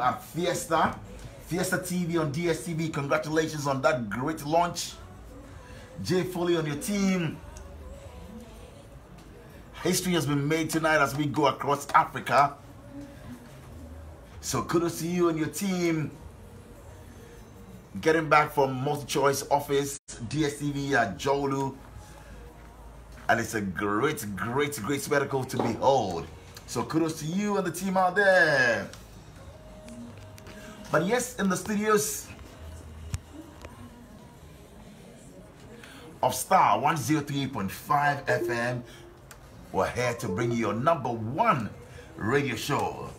At Fiesta TV on DSTV. Congratulations on that great launch. Jay Foley on your team. History has been made tonight as we go across Africa. So kudos to you and your team. Getting back from multi-choice office, DSTV at Jolu. And it's a great spectacle to behold. So kudos to you and the team out there. But yes, in the studios of Star 103.5 FM, we're here to bring you your #1 radio show,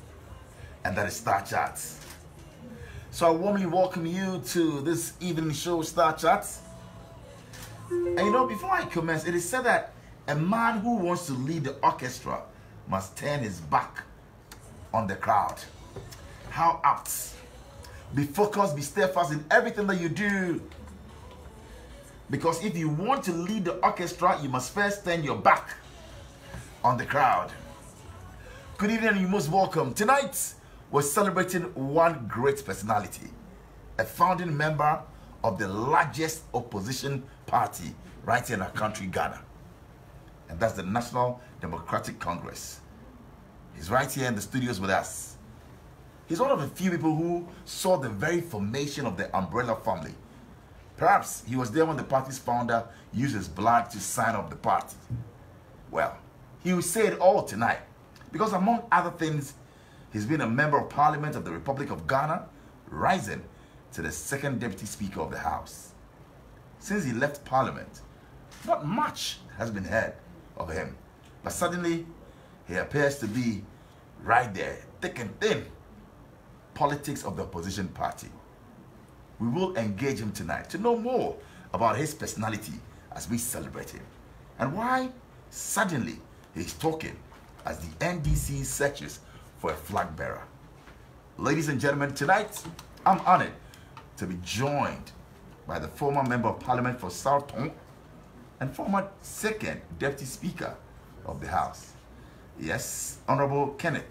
and that is StarrChat. So I warmly welcome you to this evening show, StarrChat. And you know, before I commence, it is said that a man who wants to lead the orchestra must turn his back on the crowd. How apt. Be focused, be steadfast in everything that you do. Because if you want to lead the orchestra, you must first turn your back on the crowd. Good evening and you're most welcome. Tonight, we're celebrating one great personality, a founding member of the largest opposition party right here in our country, Ghana. And that's the National Democratic Congress. He's right here in the studios with us. He's one of the few people who saw the very formation of the umbrella family. Perhaps he was there when the party's founder used his blood to sign up the party. Well, he will say it all tonight, because among other things, he's been a member of Parliament of the Republic of Ghana, rising to the second Deputy Speaker of the House. Since he left Parliament, not much has been heard of him, but suddenly he appears to be right there, thick and thin. Politics of the opposition party. We will engage him tonight to know more about his personality as we celebrate him, and why suddenly he's talking as the NDC searches for a flag bearer. Ladies and gentlemen, tonight I'm honored to be joined by the former Member of Parliament for South Tongue and former second Deputy Speaker of the House. Yes, Honorable Kenneth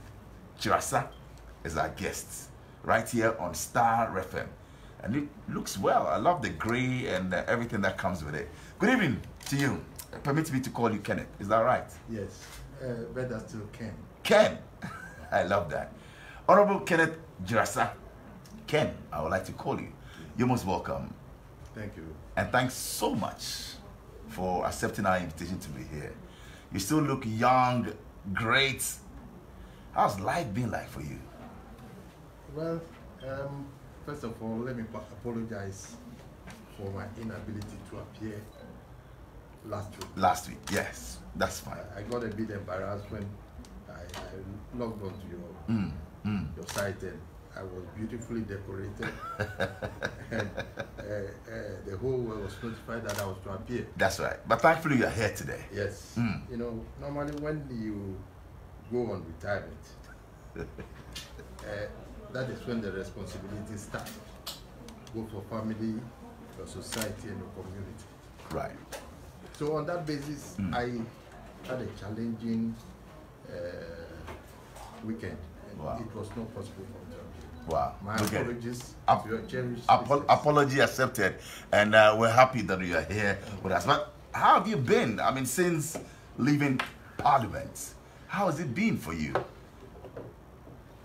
Dzirasah is our guest right here on Star FM. And it looks well. I love the gray and everything that comes with it. Good evening to you. Permit me to call you Kenneth. Is that right? Yes. Better still Ken. Ken. I love that. Honorable Kenneth Dzirasah. Ken, I would like to call you. You're most welcome. Thank you. And thanks so much for accepting our invitation to be here. You still look young, great. How's life been like for you? Well, first of all, let me apologize for my inability to appear last week. Last week, yes, that's fine. I got a bit embarrassed when I logged onto your site, and I was beautifully decorated, and the whole world was notified that I was to appear. That's right. But thankfully, you're here today. Yes. You know, normally when you go on retirement, that is when the responsibilities start. Go for family, your society, and your community. Right. So on that basis, I had a challenging weekend. And wow. It was not possible for me to appear. Wow. My apologies to your cherished apology accepted. And we're happy that you are here with us. But how have you been? I mean, since leaving Parliament, how has it been for you?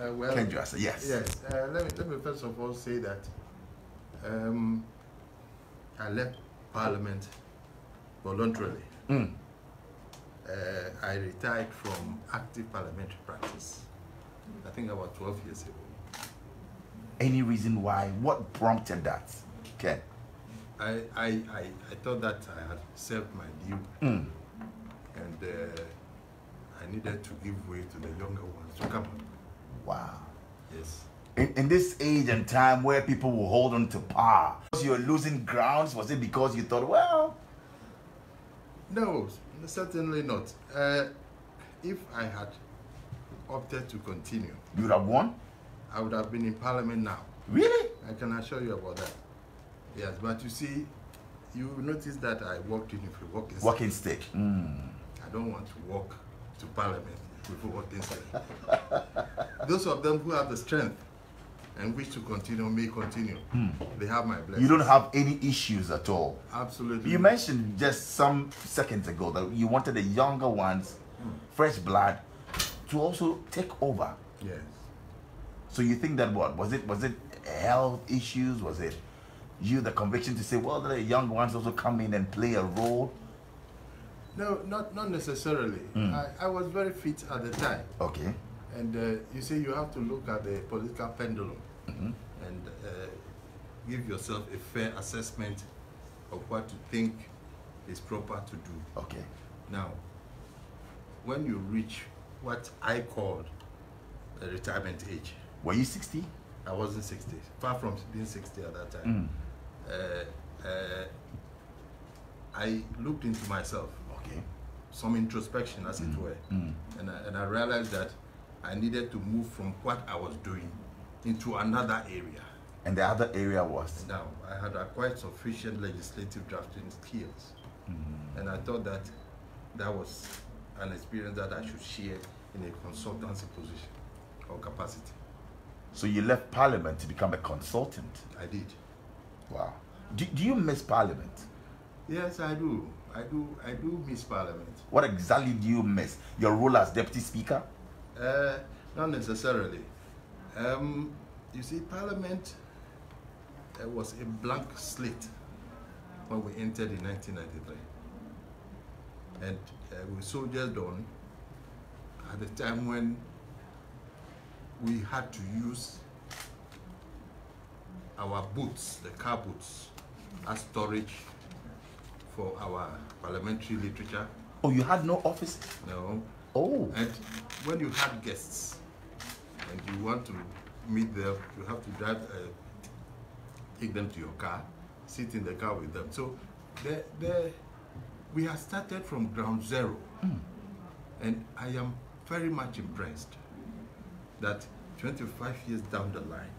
Well, Ken Dzirasah, yes. Yes. Let me first of all say that I left Parliament voluntarily. I retired from active parliamentary practice, I think about 12 years ago. Any reason why? What prompted that, Ken? I thought that I had served my due, and I needed to give way to the younger ones to come on. Wow. Yes. In this age and time where people will hold on to power, you're losing grounds, was it because you thought, well? No, certainly not. If I had opted to continue, You would have won? I would have been in Parliament now. Really? I can assure you about that. Yes, but you see, you notice that I walked in with a walking stick. I don't want to walk to Parliament with a walking stick. Those of them who have the strength and wish to continue may continue. They have my blessing. You don't have any issues at all. Absolutely. You mentioned just some seconds ago that you wanted the younger ones, fresh blood, to also take over. Yes. So you think that what was it health issues? Was it you the conviction to say, well, the young ones also come in and play a role? No, not necessarily. I was very fit at the time. Okay. And you see, you have to look at the political pendulum and give yourself a fair assessment of what you think is proper to do. Okay. Now, when you reach what I called the retirement age. Were you 60? I wasn't 60, far from being 60 at that time. I looked into myself. Okay. Some introspection, as it were. And I realized that I needed to move from what I was doing into another area. And the other area was? Now, I had acquired sufficient legislative drafting skills. And I thought that that was an experience that I should share in a consultancy position or capacity. So you left Parliament to become a consultant? I did. Wow. Do you miss Parliament? Yes, I do. I do miss Parliament. What exactly do you miss? Your role as Deputy Speaker? Not necessarily. You see, Parliament was a blank slate when we entered in 1993. And we soldiered on at the time when we had to use our boots, the car boots, as storage for our parliamentary literature. Oh, you had no office? No. Oh. And when you had guests and you want to meet them, you have to drive, take them to your car, sit in the car with them. So we have started from ground zero. And I am very much impressed that 25 years down the line,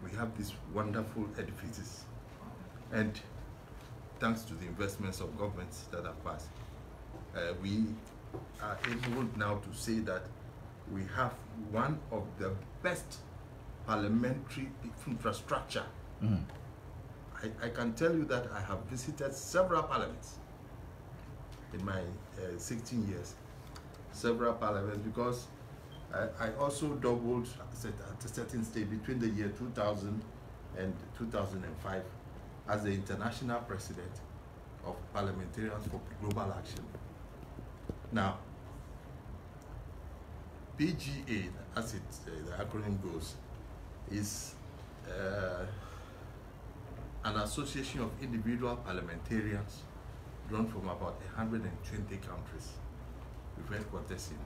we have these wonderful edifices. And thanks to the investments of governments that have passed, we are able now to say that we have one of the best parliamentary infrastructure. I can tell you that I have visited several parliaments in my 16 years, several parliaments, because I also doubled at a certain stage between the year 2000 and 2005 as the international president of Parliamentarians for Global Action. Now, PGA, as the acronym goes, is an association of individual parliamentarians drawn from about 120 countries with headquarters in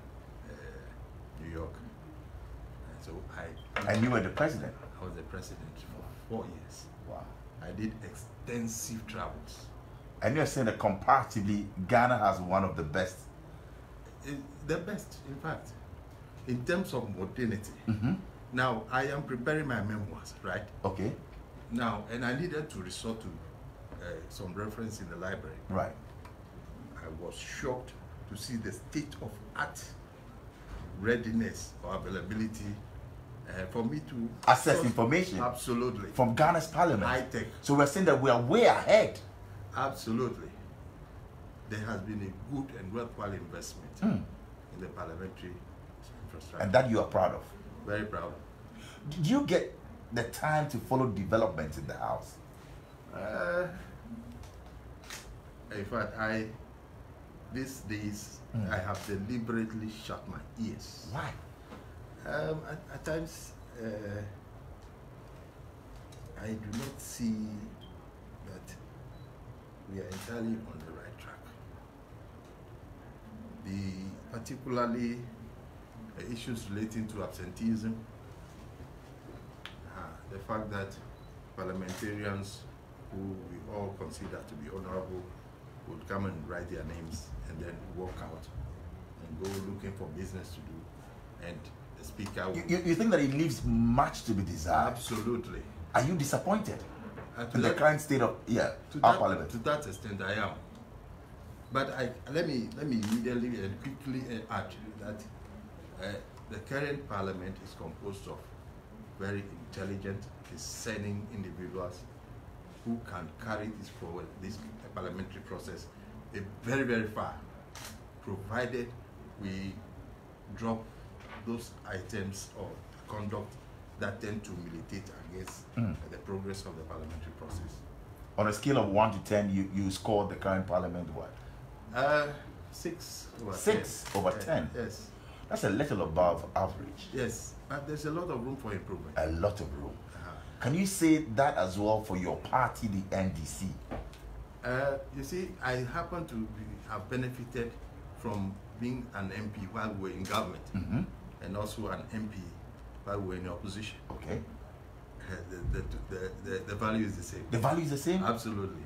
New York. And so And you were the president? I was the president for 4 years. Wow. I did extensive travels. And you're saying that comparatively, Ghana has one of the best? The best, in fact, in terms of modernity. Now, I am preparing my memoirs, right? Okay. Now, and I needed to resort to some reference in the library. Right. I was shocked to see the state-of-art readiness or availability for me to access information. Absolutely. From Ghana's parliament. High tech. So we're saying that we are way ahead. Absolutely. There has been a good and worthwhile investment in the parliamentary infrastructure. And that you are proud of. Very proud. Do you get the time to follow developments in the house? In fact, these days, I have deliberately shut my ears. Why? At times, I do not see that we are entirely on the right track. Particularly issues relating to absenteeism, the fact that parliamentarians who we all consider to be honorable would come and write their names and then walk out and go looking for business to do, and the speaker would... You think that it leaves much to be desired? Absolutely. Are you disappointed in the current state of our parliament? To that extent, I am. But let me immediately and quickly add that the current parliament is composed of very intelligent, discerning individuals who can carry this forward, this parliamentary process, very, very far, provided we drop those items of conduct that tend to militate against the progress of the parliamentary process. On a scale of 1 to 10, you scored the current parliament what? 6 over 6 10. over 10? Yes. That's a little above average. Yes, but there's a lot of room for improvement. A lot of room. Can you say that as well for your party, the NDC? You see, I happen to have benefited from being an MP while we were in government, and also an MP while we were in opposition. Okay. The value is the same. The value is the same? Absolutely.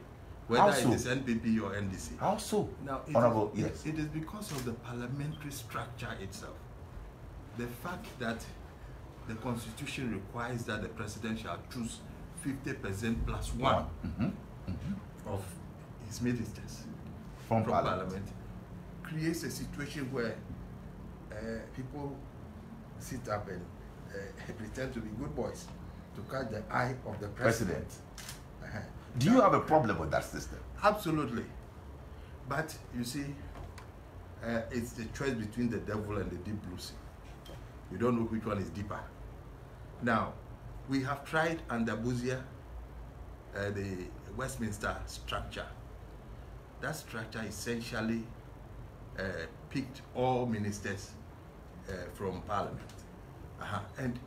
Whether How so? it is NPP or NDC. How so? Now, Honorable, yes. It is because of the parliamentary structure itself. The fact that the Constitution requires that the President shall choose 50% plus one of his ministers from Parliament creates a situation where people sit up and pretend to be good boys to catch the eye of the President. Do you have a problem with that system? Absolutely. But you see, it's the choice between the devil and the deep blue sea. You don't know which one is deeper. Now, we have tried under Buzia, the Westminster structure. That structure essentially picked all ministers from Parliament. And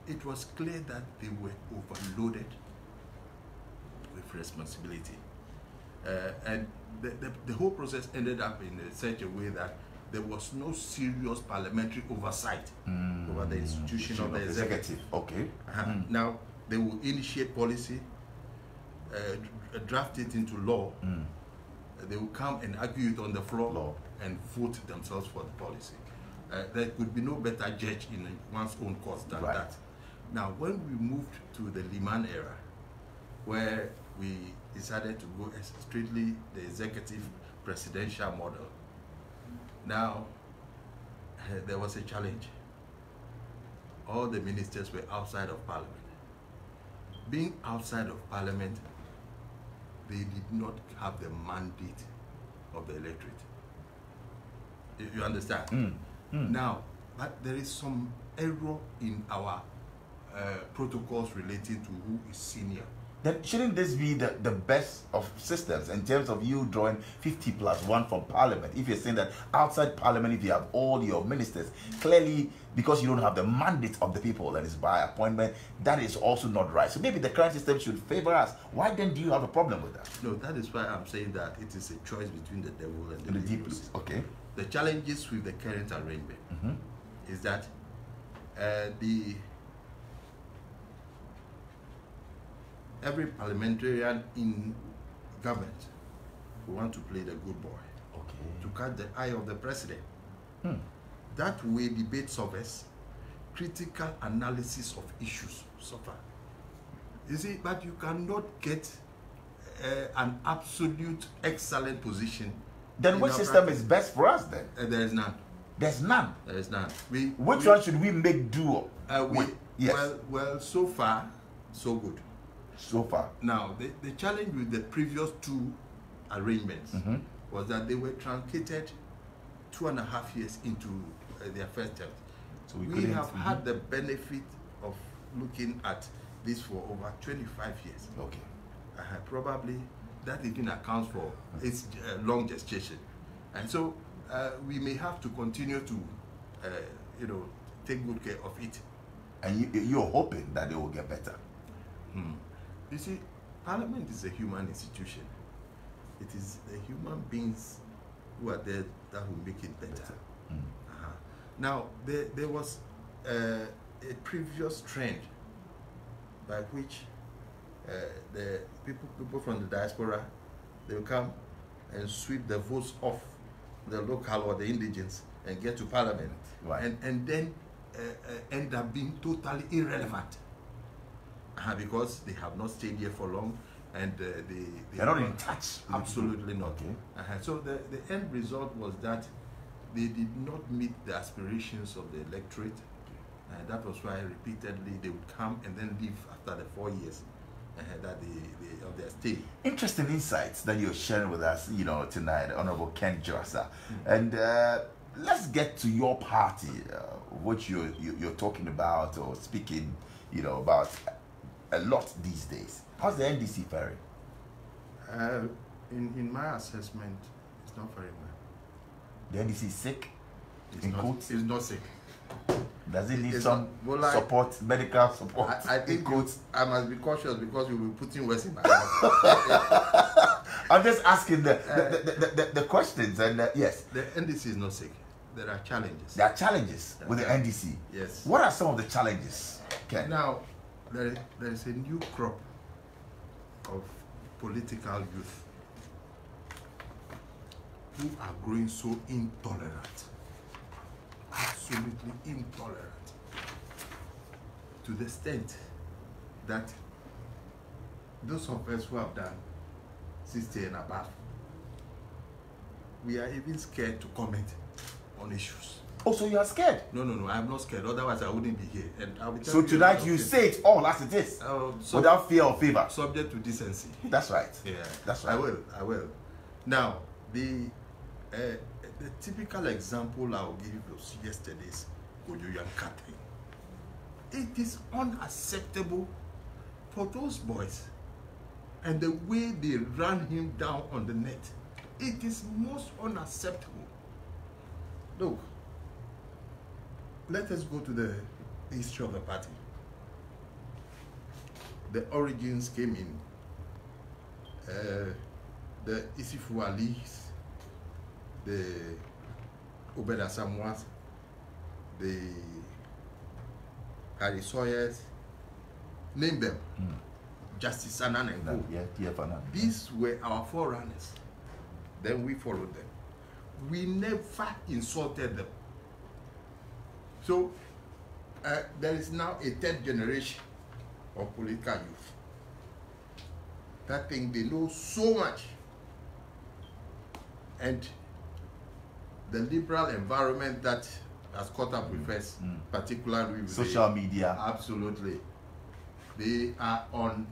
it was clear that they were overloaded with responsibility. And the whole process ended up in such a way that there was no serious parliamentary oversight over the institution of the executive. Okay. Now, they will initiate policy, draft it into law. They will come and argue it on the floor and vote themselves for the policy. There could be no better judge in one's own cause than that. Now, when we moved to the Liman era, where we decided to go strictly the executive presidential model, now there was a challenge. All the ministers were outside of Parliament. Being outside of Parliament, they did not have the mandate of the electorate. You understand? Now, but there is some error in our protocols relating to who is senior. Then shouldn't this be the best of systems in terms of you drawing 50 plus 1 from Parliament? If you're saying that outside Parliament, if you have all your ministers, clearly because you don't have the mandate of the people and it's by appointment, that is also not right. So maybe the current system should favor us. Why then do you have a problem with that? No, that is why I'm saying that it is a choice between the devil and the deep blue. Okay. The challenges with the current arrangement is that every parliamentarian in government will want to play the good boy, to catch the eye of the President. That way, debate suffers, critical analysis of issues suffer. You see, but you cannot get an absolute excellent position. Then which system is best for us then? There is none. There's none. There is none. Which one should we make do with? Yes. Well, so far, so good. So far. Now, the challenge with the previous two arrangements was that they were truncated 2.5 years into their first term. So we have had the benefit of looking at this for over 25 years. Okay. Probably that even accounts for its long gestation. And so we may have to continue to, take good care of it. And you're hoping that it will get better. You see, Parliament is a human institution. It is the human beings who are there that will make it better. Now, there was a previous trend by which the people from the diaspora, they will come and sweep the votes off the local or the indigents and get to Parliament, and then end up being totally irrelevant. Because they have not stayed here for long, and they're not in touch. Absolutely not. So the end result was that they did not meet the aspirations of the electorate, That was why repeatedly they would come and then leave after the 4 years that they of their stay. Interesting insights that you're sharing with us, tonight, Honorable Ken Dzirasah. And let's get to your party, which you're talking about or speaking, about a lot these days. How's the NDC faring? In my assessment, it's not very well. The NDC is sick? It's not sick. Does it need It's some Bola, support, medical support? I think I must be cautious because you'll be putting words in my mouth. I'm just asking the questions, and yes. The NDC is not sick. There are challenges. There are challenges with the NDC. Yes. What are some of the challenges, Ken? Now, there is a new crop of political youth who are growing so intolerant, absolutely intolerant, to the extent that those of us who have done 60 and above, we are even scared to comment on issues. Oh, so you are scared? No, I'm not scared. Otherwise, I wouldn't be here. And I'll be so tonight you say it all as it is, without fear or favor. Subject to decency. That's right. Yeah, that's right. I will. Now, the typical example I'll give you was yesterday's Kojoyanka thing. It is unacceptable for those boys and the way they ran him down on the net. It is most unacceptable. Look, let us go to the history of the party. The origins came in the Isifu Alis, the Obeda Samuels, the Harry Sawyers, name them. Justice Anan and Go. Yeah, These were our forerunners. Then we followed them. We never insulted them. So there is now a third generation of political youth that think they know so much, and the liberal environment that has caught up with us, particularly with social media. Absolutely, they are on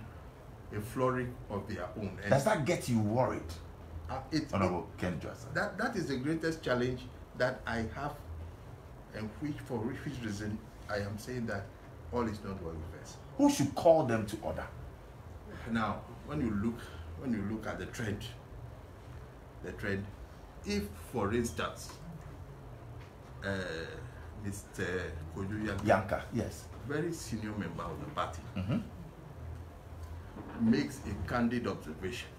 a flurry of their own. And does that get you worried? Honorable Ken Dzirasah. That is the greatest challenge that I have, and for which reason I am saying that all is not well with us. Who should call them to order? Now, when you look at the trend, if, for instance, Mr. Kojoyanka, yes, very senior member of the party, makes a candid observation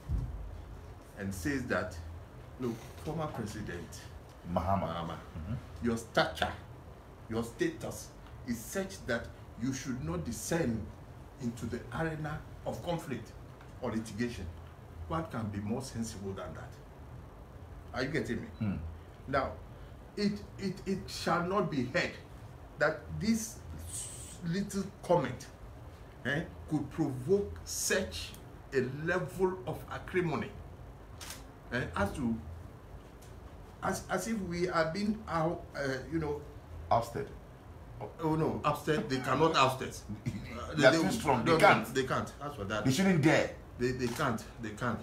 and says that, look, former President Mahama, your stature, your status is such that you should not descend into the arena of conflict or litigation. What can be more sensible than that? Are you getting me? Now, it shall not be heard that this little comment could provoke such a level of acrimony, as if we are being ousted. Oh no, ousted. They cannot oust us. They're too strong. They can't. They can't. As for that, they shouldn't dare. They can't. They can't.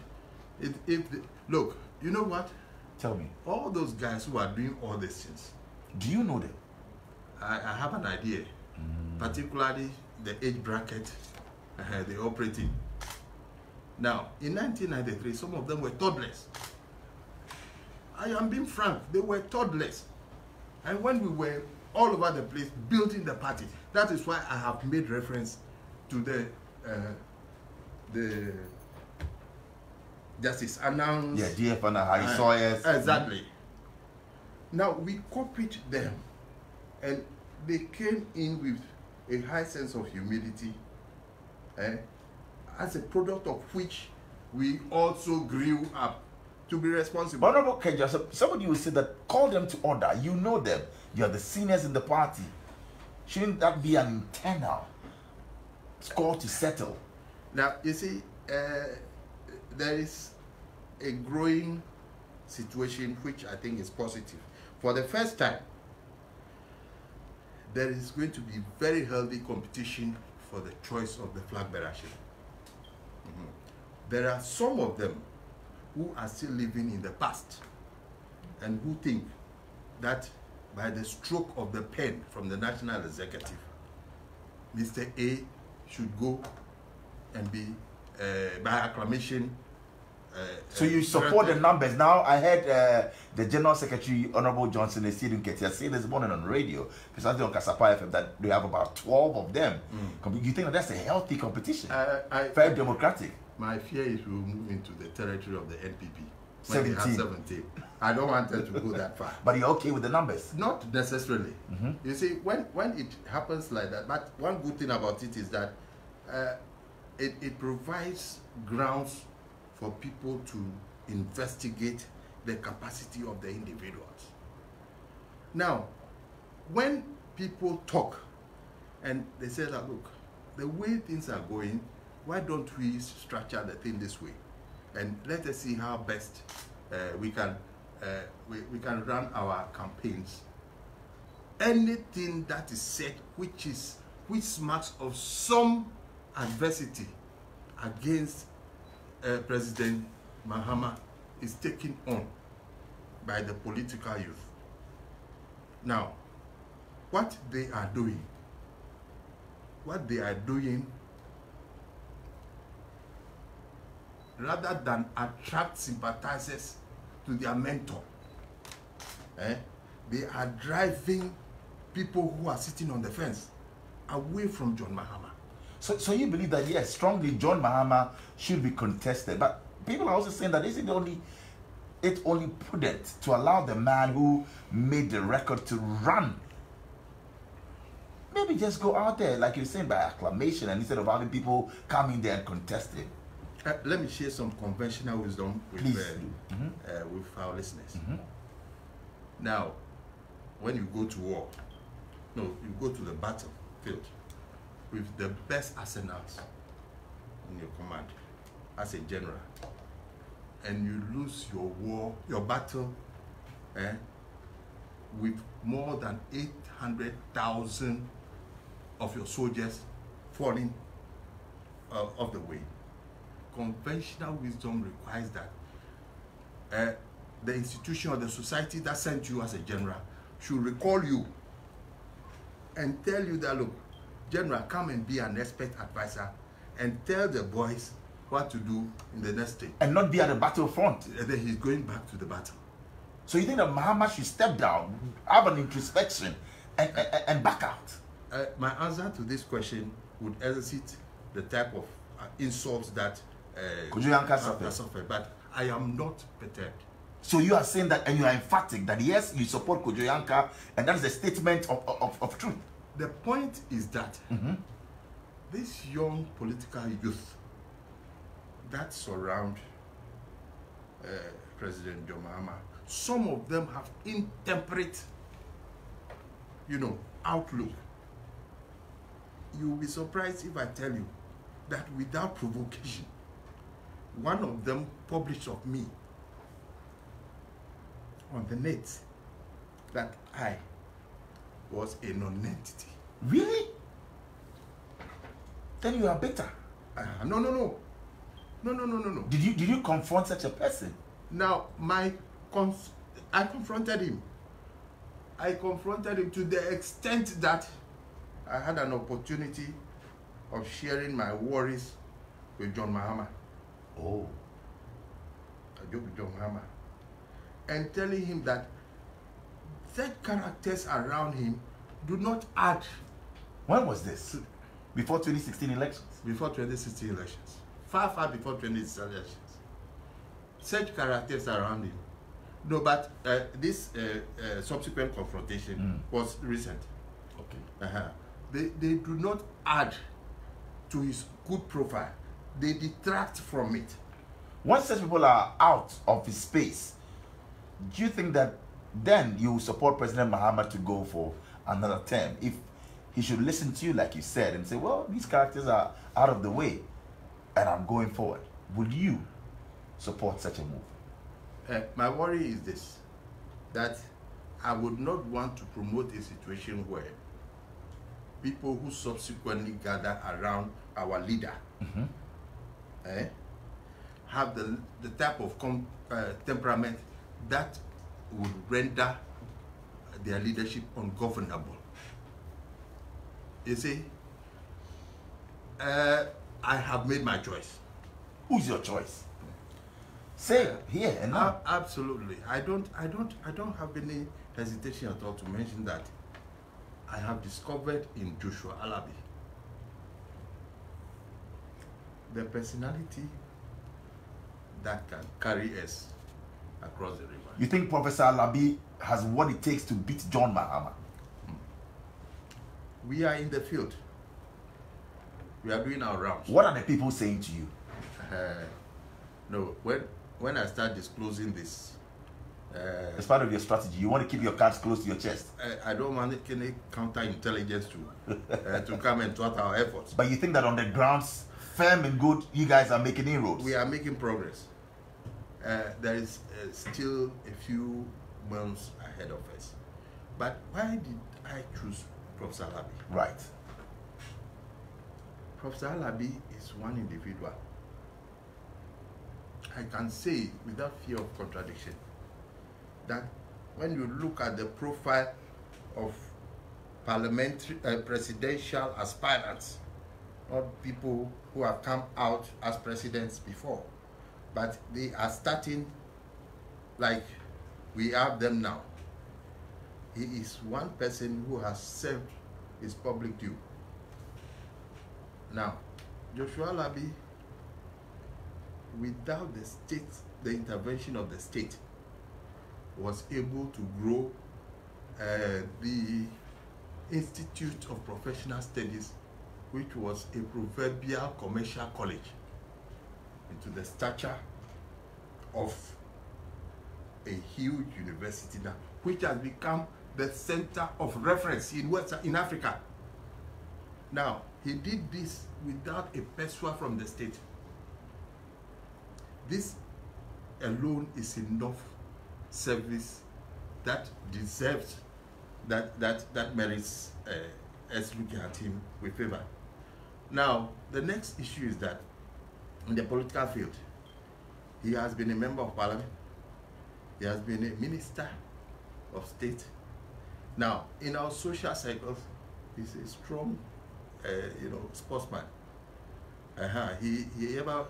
Look, you know what? Tell me. All those guys who are doing all these things. Do you know them? I have an idea, particularly the age bracket they operate in. Now, in 1993, some of them were toddlers. I am being frank, they were toddlers. And when we were all over the place building the party, that is why I have made reference to the Justice announced. Yeah, DF and Harry Sawyers. Exactly. Now, we copied them, and they came in with a high sense of humility, as a product of which we also grew up to be responsible. Honorable Ken Dzirasah, somebody will say that call them to order. You know them. You're the seniors in the party. Shouldn't that be an internal score to settle? Now, you see, there is a growing situation which I think is positive. For the first time, there is going to be very healthy competition for the choice of the flag bearership. There are some of them who are still living in the past and who think that by the stroke of the pen from the National Executive, Mr. A should go and be, by acclamation. So you support the numbers. Now, I heard the General Secretary, Honorable Johnson Esidun Ketia, say this morning on radio, precisely on Kasapa FM, that they have about 12 of them. You think that that's a healthy competition? Very democratic. My fear is we'll move into the territory of the NPP. 17. I don't want us to go that far. But you're okay with the numbers? Not necessarily. You see, when it happens like that, but one good thing about it is that it provides grounds for people to investigate the capacity of the individuals. Now, when people talk and they say that, look, the way things are going, why don't we structure the thing this way? And let us see how best we can run our campaigns. Anything that is said which smacks of some adversity against President Mahama is taken on by the political youth. Now, what they are doing rather than attract sympathizers to their mentor, they are driving people who are sitting on the fence away from John Mahama. So you believe that, yes, strongly John Mahama should be contested, but people are also saying that it's only prudent to allow the man who made the record to run. Maybe just go out there, like you're saying, by acclamation, and instead of having people come in there and contest it. Let me share some conventional wisdom with our listeners. Now, when you go to war, you go to the battlefield with the best arsenals in your command as a general, and you lose your battle with more than 800,000 of your soldiers falling off the way. Conventional wisdom requires that the institution or the society that sent you as a general should recall you and tell you that, look, General, come and be an expert advisor and tell the boys what to do in the next stage. And not be at the battlefront. And then he's going back to the battle. So you think that Mahama should step down, have an introspection, and back out? My answer to this question would elicit the type of insults that Kojo suffered, but I am not perturbed. So you are saying that, and you are emphatic that yes, you support Kojo Yankah, and that is a statement of truth. The point is that this young political youth that surround President John Mahama, some of them have intemperate, outlook. You will be surprised if I tell you that without provocation, one of them published of me on the net that I was a non-entity. Really? Then you are bitter. No. Did you confront such a person? Now, I confronted him. I confronted him to the extent that I had an opportunity of sharing my worries with John Mahama. Oh. I joke with John Mahama. And telling him that that characters around him do not add. When was this? Before 2016 elections? Before 2016 elections. Far before 2016 elections. Such characters around him. No, but this subsequent confrontation was recent. Okay. They do not add to his good profile. They detract from it. Once such people are out of his space, do you think that then you support President Mahama to go for another term? If he should listen to you, like you said, and say, well, these characters are out of the way and I'm going forward, would you support such a move? My worry is this, that I would not want to promote a situation where people who subsequently gather around our leader have the type of temperament that would render their leadership ungovernable. You see, I have made my choice. Who's your choice? Say it here and now. Absolutely. I don't have any hesitation at all to mention that I have discovered in Joshua Alabi the personality that can carry us across the river. You think Professor Alabi has what it takes to beat John Mahama? We are in the field. We are doing our rounds. What are the people saying to you? No, when I start disclosing this, as part of your strategy, you want to keep your cards close to your chest. I don't want any counterintelligence to come and thwart our efforts. But you think that on the grounds, firm and good, you guys are making inroads? We are making progress. There is still a few months ahead of us. But why did I choose Professor Alabi? Right. Professor Alabi is one individual. I can say without fear of contradiction that when you look at the profile of parliamentary presidential aspirants, not people who have come out as presidents before, but they are starting like we have them now. He is one person who has served his public due. Now, Joshua Alabi, without the intervention of the state, was able to grow the Institute of Professional Studies, which was a proverbial commercial college, into the stature of a huge university now, which has become the center of reference in Africa. Now, he did this without a peso from the state. This alone is enough service that deserves, that merits us looking at him with favor. Now, the next issue is that in the political field, he has been a member of parliament, he has been a minister of state. Now, in our social circles, he's a strong, sportsman. He ever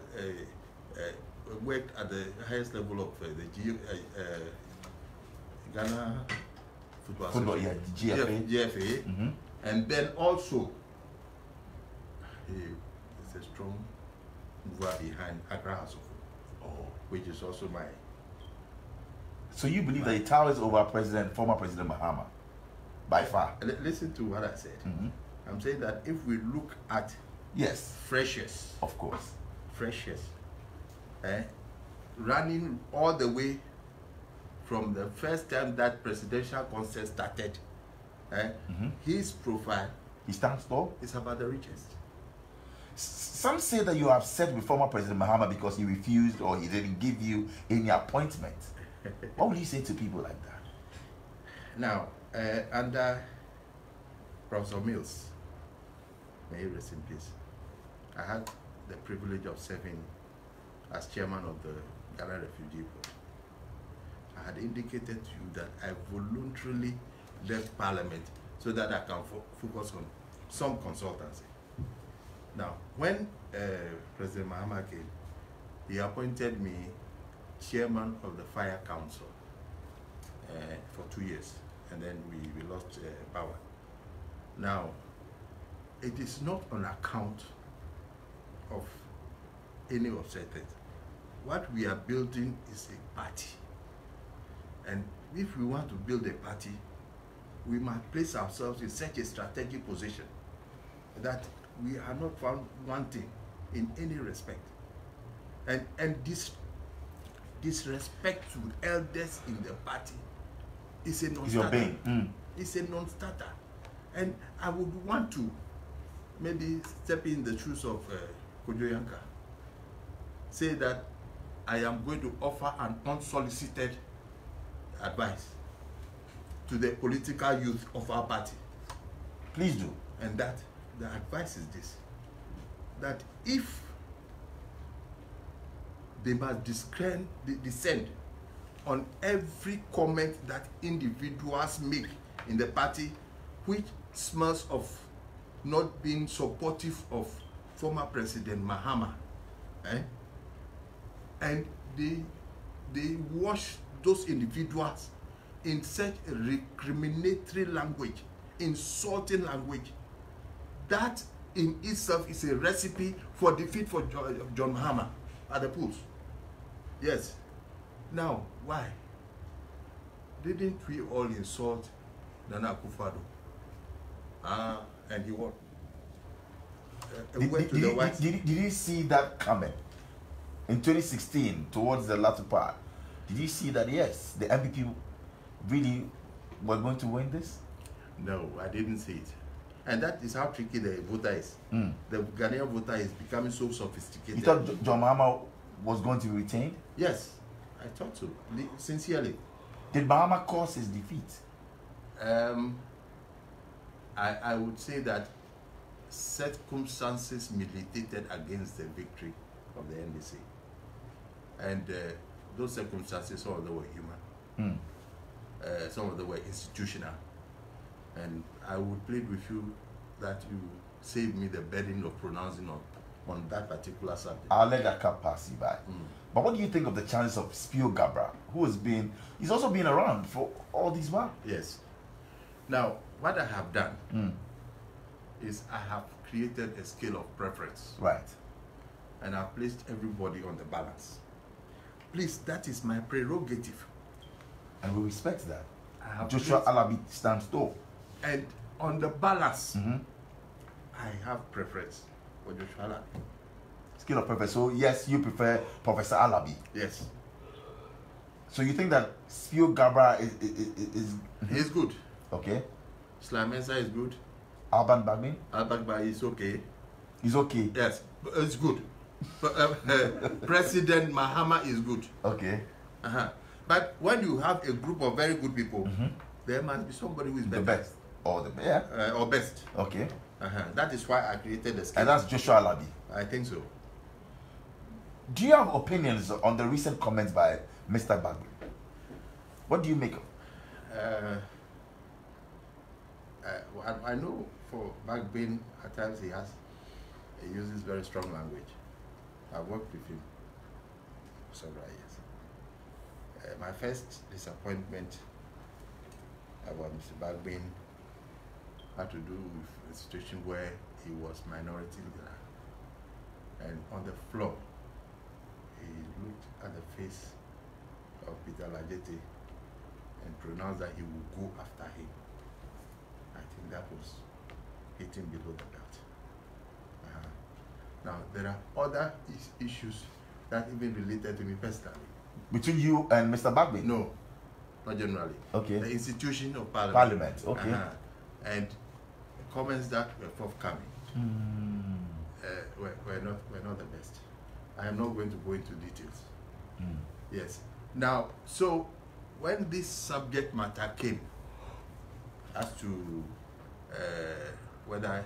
worked at the highest level of the Ghana Football GFA. GFA. And then also, he is a strong mover behind Accra House of Football, which is also my. So you believe that he towers over former President Mahama, by far? Listen to what I said. I'm saying that if we look at freshers, of course, freshers, running all the way from the first time that presidential contest started, his profile, he stands tall, is about the richest. Some say that you are upset with former President Mahama because he refused or he didn't give you any appointment. What would you say to people like that? Now, under Professor Mills, may he rest in peace, I had the privilege of serving as chairman of the Ghana Refugee Board. I had indicated to you that I voluntarily left Parliament so that I can focus on some consultancy. Now, when President Mahama came, he appointed me chairman of the Fire Council for 2 years, and then we lost power. Now, it is not on account of any offset. What we are building is a party, and if we want to build a party, we must place ourselves in such a strategic position that we are not found wanting in any respect, and this disrespect to elders in the party is a non-starter. It's a non-starter, and I would want to maybe step in the shoes of Kojo Yanka, say that I am going to offer an unsolicited advice to the political youth of our party. Please do. And that the advice is this, that if they must descend on every comment that individuals make in the party which smells of not being supportive of former President Mahama, and they wash those individuals in such a recriminatory language, insulting language, that in itself is a recipe for defeat for John Mahama at the polls. Yes. Now, why? Didn't we all insult Nana Akufo-Addo? And he won. Did you see that coming? In 2016, towards the latter part, did you see that, yes, the MPP really were going to win this? No, I didn't see it. And that is how tricky the voter is. The Ghanaian voter is becoming so sophisticated. You thought John Mahama was going to be retained? Yes, I thought so, sincerely. Did Mahama cause his defeat? I would say that circumstances militated against the victory of the NDC. And those circumstances, some of them were human. Some of them were institutional. And I would plead with you that you save me the burden of pronouncing on that particular subject. I'll let that cut pass you by. But what do you think of the chances of Spio Gabra, who he's also been around for all these while? Yes. Now, what I have done is I have created a scale of preference. Right. And I've placed everybody on the balance. Please, that is my prerogative. And we respect that. Joshua Alabi stands tall. And on the balance, I have preference for Joshua Alabi. Scale of preference. So yes, you prefer Professor Alabi. Yes. So you think that Spio Gabra is He's good. Okay. Slamensa is good. Alban Bagbin? Alban Bagbin is okay. He's okay. Yes, it's good. President Mahama is good. Okay. But when you have a group of very good people, there must be somebody who is better. The best. Or the best. Or best. Okay. That is why I created the scale. And that's Joshua Alabi. I think so. Do you have opinions on the recent comments by Mr. Bagbin? What do you make of it? I know for Bagbin, at times he uses very strong language. I've worked with him for several years. My first disappointment about Mr. Bagbin had to do with a situation where he was minority leader. And on the floor, he looked at the face of Peter Lajete and pronounced that he would go after him. I think that was hitting below the belt. Now, there are other issues that even related to me personally. Between you and Mr. Bagbin? No, not generally. Okay. The institution of Parliament. Parliament, okay. And comments that were forthcoming were not the best. I am not going to go into details. Yes. Now, so when this subject matter came as to whether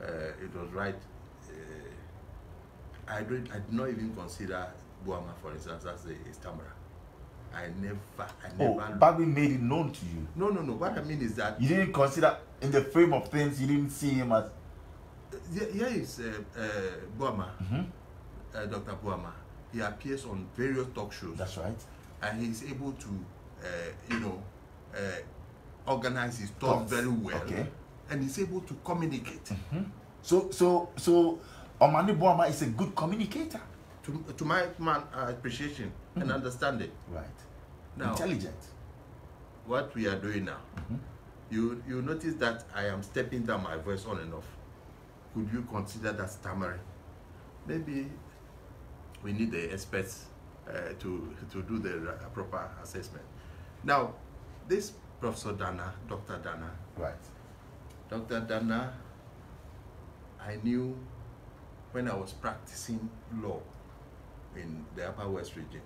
it was right, I did not even consider Buama, for instance, as a stammerer. I never. Bagbin made it known to you? No. What I mean is that you didn't consider, in the frame of things, you didn't see him as. Here is Buama, Dr. Buama. He appears on various talk shows. That's right. And he's able to, organize his thoughts very well. Okay. And he's able to communicate. So Omani Buama is a good communicator. To my appreciation and understanding. Right. Now, intelligent. What we are doing now, you notice that I am stepping down my voice on and off. Could you consider that stammering? Maybe we need the experts to do the proper assessment. Now, this Professor Dana, Dr. Dana. Right. Dr. Dana, I knew when I was practicing law in the Upper West region,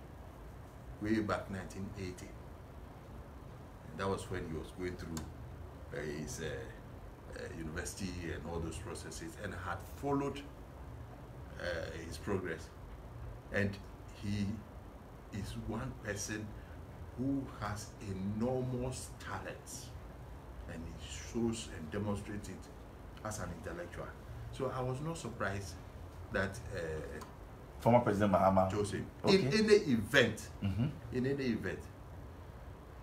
way back 1980. And that was when he was going through his university and all those processes, and had followed his progress. And he is one person who has enormous talents, and he shows and demonstrates it as an intellectual. So I was not surprised that former President Mahama Joseph, okay. in any event,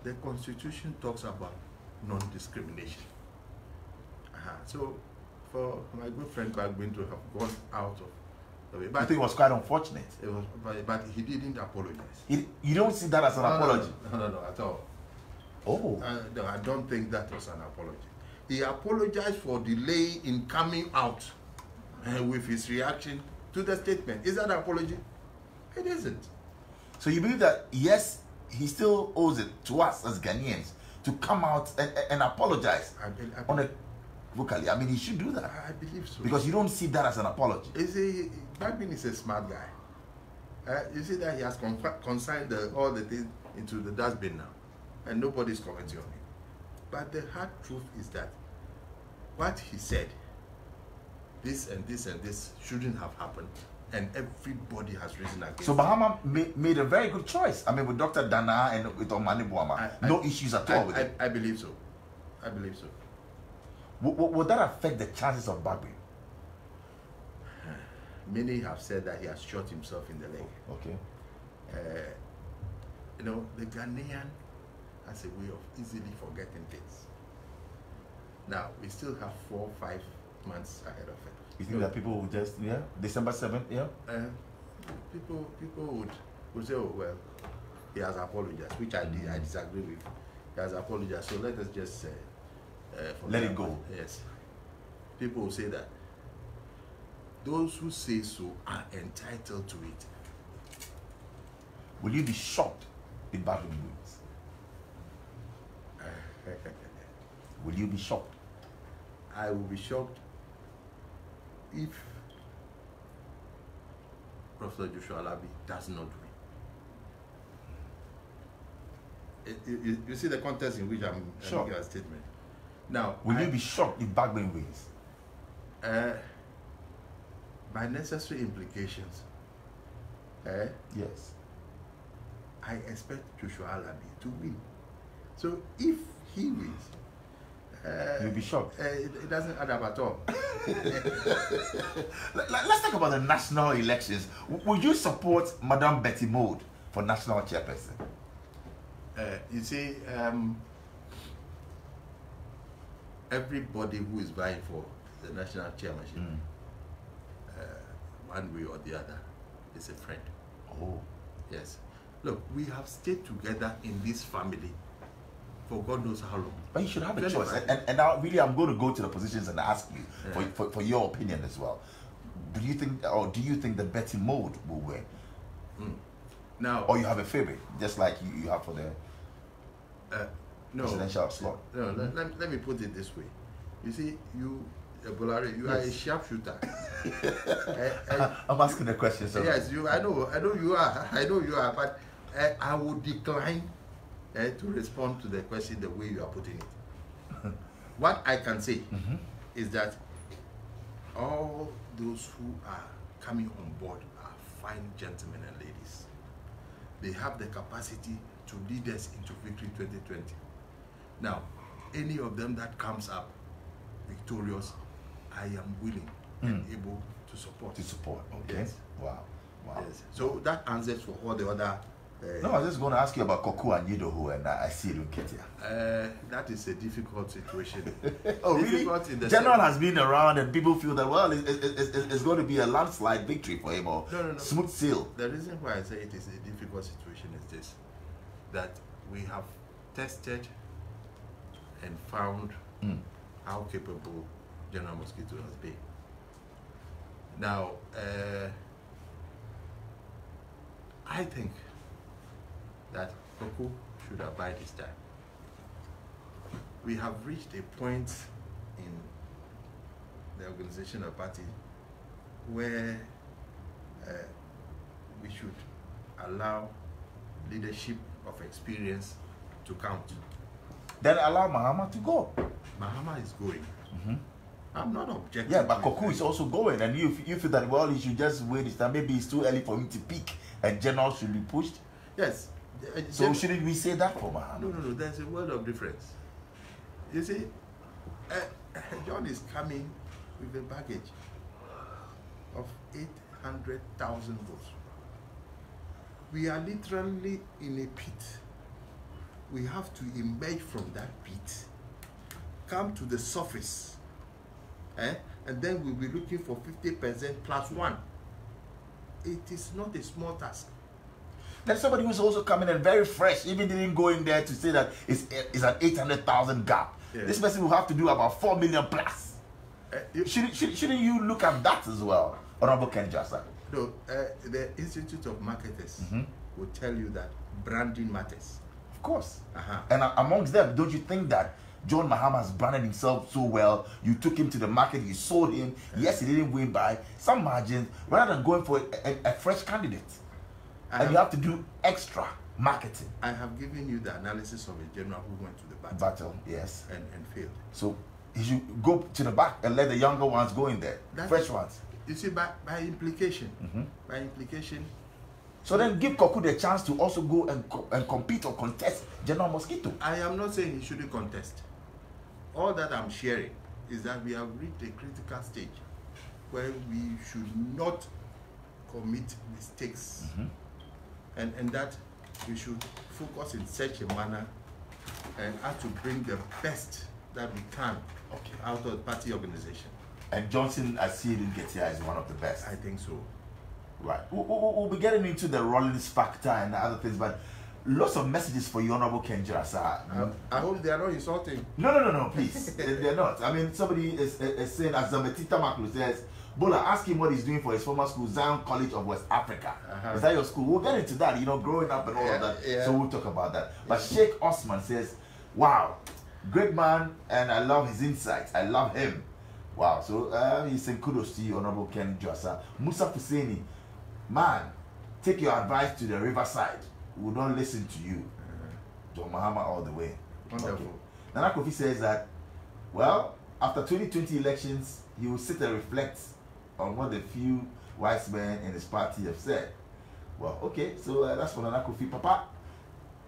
the Constitution talks about non-discrimination. So for my good friend Bagbin to have gone out of the way, but I think it was quite unfortunate. It was, but he didn't apologize. You don't see that as an apology? No, at all. Oh. No, I don't think that was an apology. He apologized for delay in coming out with his reaction to the statement. Is that an apology? It isn't. So you believe that, yes, he still owes it to us as Ghanaians to come out and apologize vocally? I mean, he should do that. I believe so. Because you don't see that as an apology. Bagbin is a smart guy. You see that he has consigned all the things into the dustbin now, and nobody's commenting on it. But the hard truth is that what he said, this and this and this shouldn't have happened, and everybody has risen against So Bahama made a very good choice. I mean, with Dr. Dana and with Omani Boama, no issues at all with it. I believe so. I believe so. Would that affect the chances of Bagbin? Many have said that he has shot himself in the leg. Okay. You know, the Ghanaian has a way of easily forgetting things. Now, we still have 4 or 5 months ahead of it. You think that people will just, December 7th, people would say, oh, well, he has apologized, which I disagree with. He has apologized, so let us just let it go. Yes. People will say that. Those who say so are entitled to it. Will you be shocked if Bagbin wins? Will you be shocked? I will be shocked if Professor Joshua Alabi does not win. You see the context in which I'm making a statement. Now, will you be shocked if Bagbin wins? By necessary implications, yes, I expect Joshua Alabi to win. So if he wins, you'll be shocked. It doesn't add up at all. Let's talk about the national elections. Would you support Madam Betty Mode for national chairperson? You see, everybody who is vying for the national chairmanship, one way or the other, is a friend. Oh. Yes. Look, we have stayed together in this family for God knows how long. But you should have a choice. And now, really, I'm going to go to the positions and ask you for your opinion as well. Do you think the Betty Mode will win? Now, or you have a favorite, just like you have for the presidential slot? No, let me put it this way. You see, Bola, you are a sharpshooter. I'm asking the question. So. Yes, I know you are, but I would decline to respond to the question the way you are putting it. What I can say is that all those who are coming on board are fine gentlemen and ladies. They have the capacity to lead us into victory 2020. Now, any of them that comes up victorious, I am willing and able to support. Okay. Yes. Wow. Yes. So that answers for all the other. No, I was just going to ask you about Koku and Yidoho, and I see you get here. That is a difficult situation. Oh, really? General has been around, and people feel that, well, it's going to be a landslide victory for him, or no. smooth sail. The reason why I say it is a difficult situation is this: that we have tested and found how capable General Mosquito has been. Now, I think that Koku should abide his time. We have reached a point in the organizational party where we should allow leadership of experience to count. Then allow Mahama to go. Mahama is going. I'm not objecting. Yeah, but Koku is also going, and you feel that, well, he should just wait his time. Maybe it's too early for him to peak, and General should be pushed. Yes. So shouldn't we say that for Mahama? No. There's a world of difference. You see, John is coming with a baggage of 800,000 votes. We are literally in a pit. We have to emerge from that pit, come to the surface, and then we'll be looking for 50% plus one. It is not a small task. There's somebody who's also coming in very fresh, even didn't go in there to say that it's an 800,000 gap. Yeah. This person will have to do about 4 million plus. Shouldn't you look at that as well, Honorable Ken Dzirasah? No, the Institute of Marketers will tell you that branding matters. Of course. And amongst them, don't you think that John Mahama has branded himself so well? You took him to the market, you sold him. Yes, he didn't win by some margins, rather than going for a fresh candidate. And you have to do extra marketing. I have given you the analysis of a general who went to the battle, yes, and failed. So he should go to the back and let the younger ones go in there, fresh ones. You see, by implication, by implication. So then give Koku the chance to also go and compete or contest General Mosquito. I am not saying he shouldn't contest. All that I'm sharing is that we have reached a critical stage where we should not commit mistakes, and that we should focus in such a manner and have to bring the best that we can out of the party organization. And Johnson, I see him get here, is one of the best. I think so. Right. We'll be getting into the Rollins factor and other things, but lots of messages for you, Honorable Ken Dzirasah. I hope they are not insulting. No, please. They're not. I mean, somebody is saying, as Zametita Maklu says, Bola, ask him what he's doing for his former school, Zion College of West Africa. Is that your school? We'll get into that, growing up and all of that. Yeah. So we'll talk about that. But Sheikh Osman says, wow, great man, and I love his insights. I love him. Wow. So he's saying kudos to you, Honorable Ken Dzirasah. Musa Fuseni, man, take your advice to the riverside. We don't listen to you. John Mahama all the way. Wonderful. Okay. Nana Kofi says that, well, after 2020 elections, he will sit and reflect on what the few wise men in his party have said. Well, okay, so that's for Nana Kofi. Papa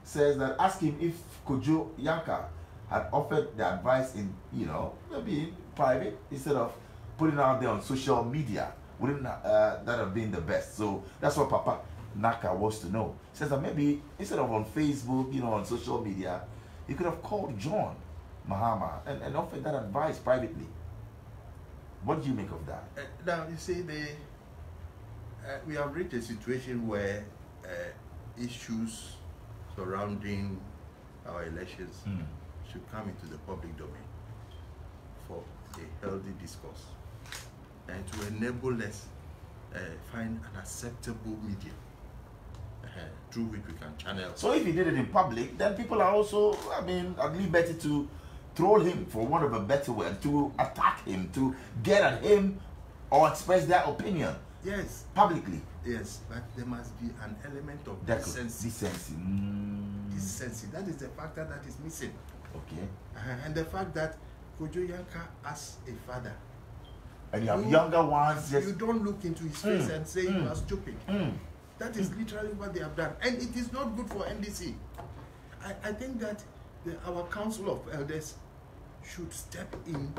says that, ask him if Kojo Yanka had offered the advice in, maybe in private instead of putting it out there on social media. Wouldn't that have been the best? So that's what Papa Naka wants to know. Says that maybe instead of on Facebook, on social media, he could have called John Mahama and offered that advice privately. What do you make of that? Now, you see, we have reached a situation where issues surrounding our elections should come into the public domain for a healthy discourse and to enable us find an acceptable medium through which we can channel. So if he did it in public, then people are also, at liberty to troll him, for want of a better word, to attack him, to get at him or express their opinion. Yes. Publicly. Yes, but there must be an element of decency. Decency. That is the factor that is missing. Okay. And the fact that Kojo Yanka as a father. And you have younger ones. You don't look into his face and say you are stupid. That is literally what they have done. And it is not good for NDC. I think that our Council of Elders should step in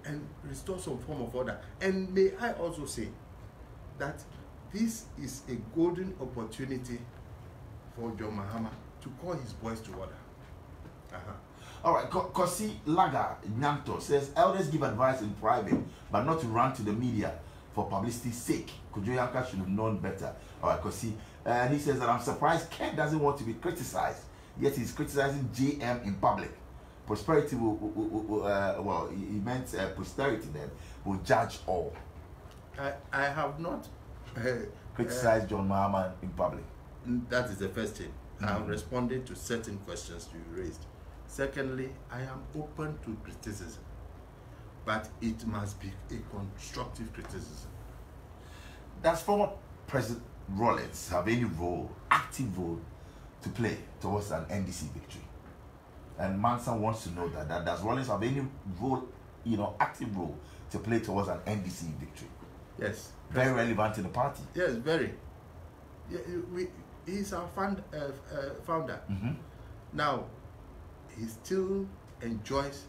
and restore some form of order. And may I also say that this is a golden opportunity for John Mahama to call his boys to order. All right, Kosi Laga Nyanto says, elders give advice in private, but not to run to the media for publicity's sake. Kojo Yanka should have known better. All right, Kosi. And he says that I'm surprised Ken doesn't want to be criticized, yet he's criticizing JM in public. Prosperity will he meant posterity then, will judge all. I have not criticized John Mahama in public. That is the first thing. I have responded to certain questions you raised. Secondly, I am open to criticism, but it must be a constructive criticism. Does former President Rollins have any role, active role, to play towards an NDC victory? And Manson wants to know that does Rawlings have any role, active role to play towards an NDC victory? Yes. Very relevant in the party. Yes, very. Yeah, he's our founder. Mm-hmm. Now, he still enjoys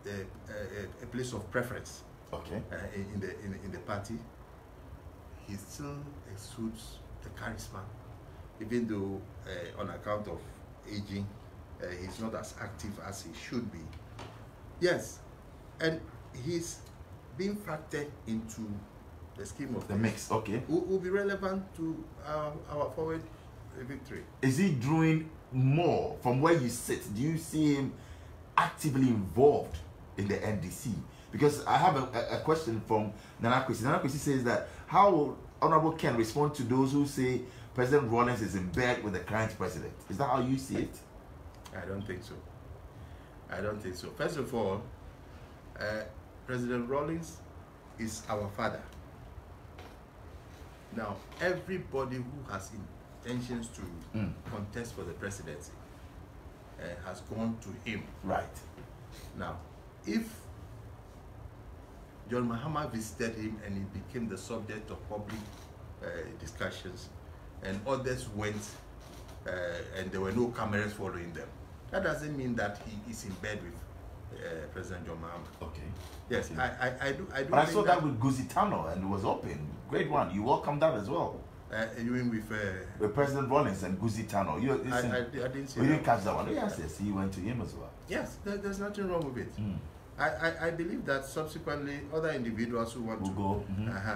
a place of preference. Okay. In the party. He still exudes the charisma, even though on account of aging, he's not as active as he should be. Yes, and he's being factored into the scheme of the mix. Okay. Will be relevant to our forward victory. Is he doing more from where you sit? Do you see him actively involved in the NDC? Because I have a question from Nana Kwesi. Nana Kwesi says that how will Honorable Ken respond to those who say President Rawlings is in bed with the current president? Is that how you see it? I don't think so. I don't think so. First of all, President Rawlings is our father. Now, everybody who has intentions to contest for the presidency has gone to him. Right. Now, if John Mahama visited him and he became the subject of public discussions, and others went and there were no cameras following them, that doesn't mean that he is in bed with President John Mahama. Okay. Yes, okay. I do. But I saw that with Guzi Tano and it was open. Great one. You welcomed that as well. You mean with President Rawlings and Guzi Tano? I didn't see. You didn't catch that one? Oh, yes, yes. He went to him as well. Yes, there's nothing wrong with it. I believe that subsequently other individuals who want to go,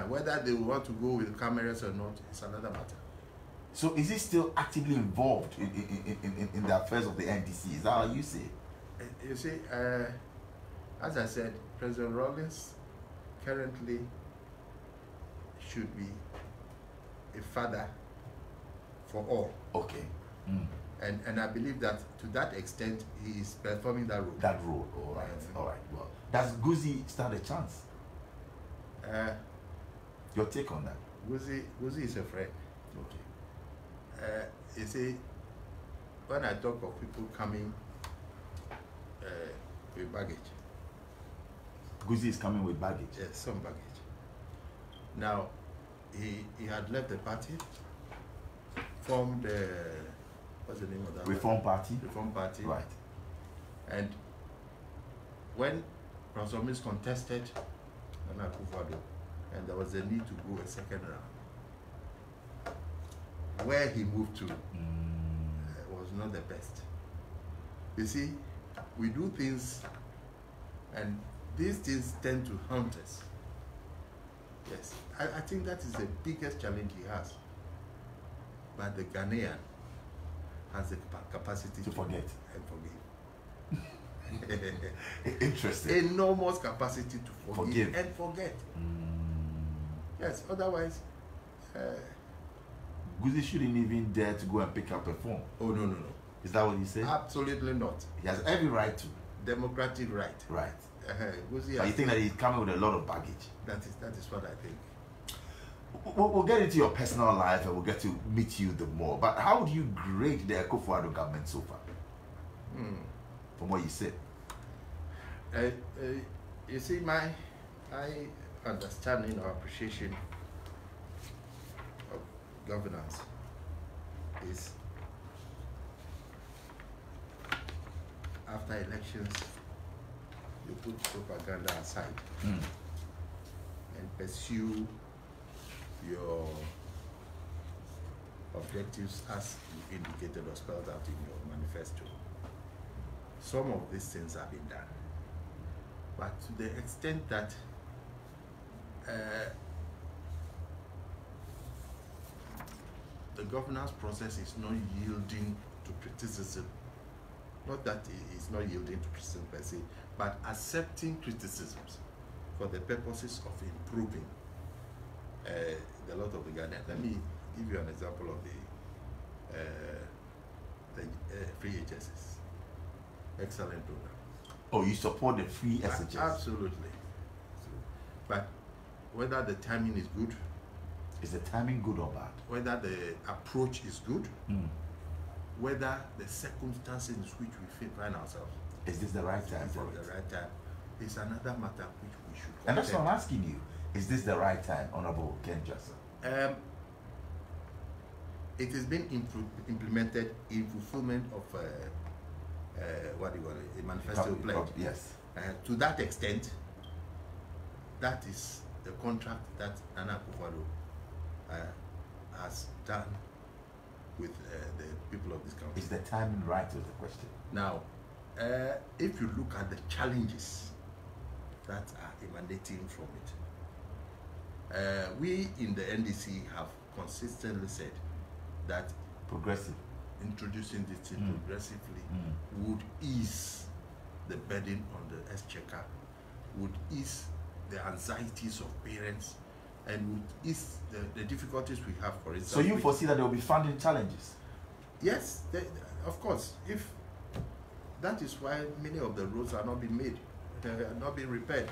whether they want to go with cameras or not, it's another matter. So is he still actively involved in the affairs of the NDC? Is that how you see it? You see, as I said, President Rawlings currently should be a father for all. Okay. And I believe that to that extent he is performing that role. That role, all right, all right. Well, does Guzi stand a chance? Your take on that? Guzi is a friend. Okay. You see, when I talk of people coming with baggage, Guzi is coming with baggage. Yes, some baggage. Now, he had left the party, formed the what's the name of that? Reform Party. Reform Party. Right. And when Professor Mills contested Nana Akufo-Addo, and there was a need to go a second round, where he moved to was not the best. You see, we do things, and these things tend to haunt us. Yes, I think that is the biggest challenge he has. But the Ghanaian has the capacity to forget and forgive. Interesting. Enormous capacity to forgive and forget. Yes, otherwise, Guzi shouldn't even dare to go and pick up a phone. Oh, no. Is that what you say? Absolutely not. He has every right to. Democratic right. Right. Guzi, but you think that he's coming with a lot of baggage? That is what I think. We'll get into your personal life and we'll get to meet you the more. But how would you grade the Akufo-Addo government so far? From what you said. You see, my understanding or appreciation of governance is after elections, you put propaganda aside and pursue your objectives as you indicated or spelled out in your manifesto. Some of these things have been done, but to the extent that the governance process is not yielding to criticism, not that it is not yielding to criticism per se, but accepting criticisms for the purposes of improving the lot of the Ghanaians. Let me give you an example of the free HSS. Excellent program. Oh, you support the free SHS? Absolutely. But whether the timing is good, is the timing good or bad? Whether the approach is good, whether the circumstances in which we find ourselves, is this the right time for the it? right time, is another matter which we should And that's what I'm contend. asking you. Is this the right time, Honorable Ken Dzirasah? It has been implemented in fulfillment of what do you call it, a manifesto pledge. Yes. To that extent, that is the contract that Nana Akufo-Addo has done with the people of this country. Is the timing right, is the question? Now, if you look at the challenges that are emanating from it, we in the NDC have consistently said that Progressive. introducing this thing progressively would ease the burden on the exchequer, would ease the anxieties of parents, and would ease the difficulties we have, for instance. So you foresee that there will be funding challenges? Yes, of course. If that is why many of the roads are not being made, are not being repaired.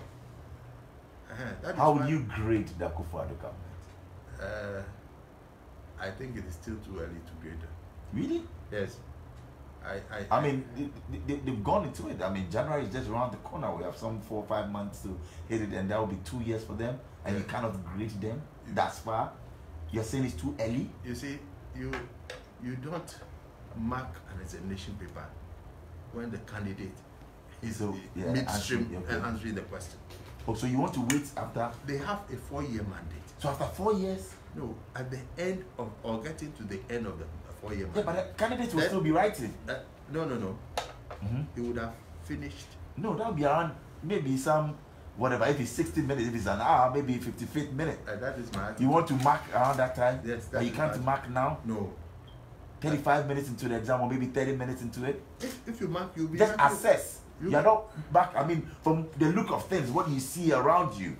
How will you grade the Akufo-Addo government? I think it is still too early to grade. Really? Yes. I mean, they've gone into it. I mean, January is just around the corner. We have some 4 or 5 months to hit it, and that will be 2 years for them. And you cannot grade them that far. You're saying it's too early? You see, you don't mark an examination paper when the candidate is midstream answering the question. Oh, so you want to wait after? They have a 4-year mandate. So after 4 years? No, at the end of, or getting to the end of the 4-year mandate. Yeah, but the candidates will still be writing. No. He would have finished. No, that would be around maybe some, whatever, if it's 60 minutes, if it's an hour, maybe 55th minute. That is my... You want to mark around that time? Yes, but you can't mark now? No. 35 minutes into the exam, or maybe 30 minutes into it? If you mark, you'll be... Just assess. You're not back, I mean, from the look of things, what you see around you.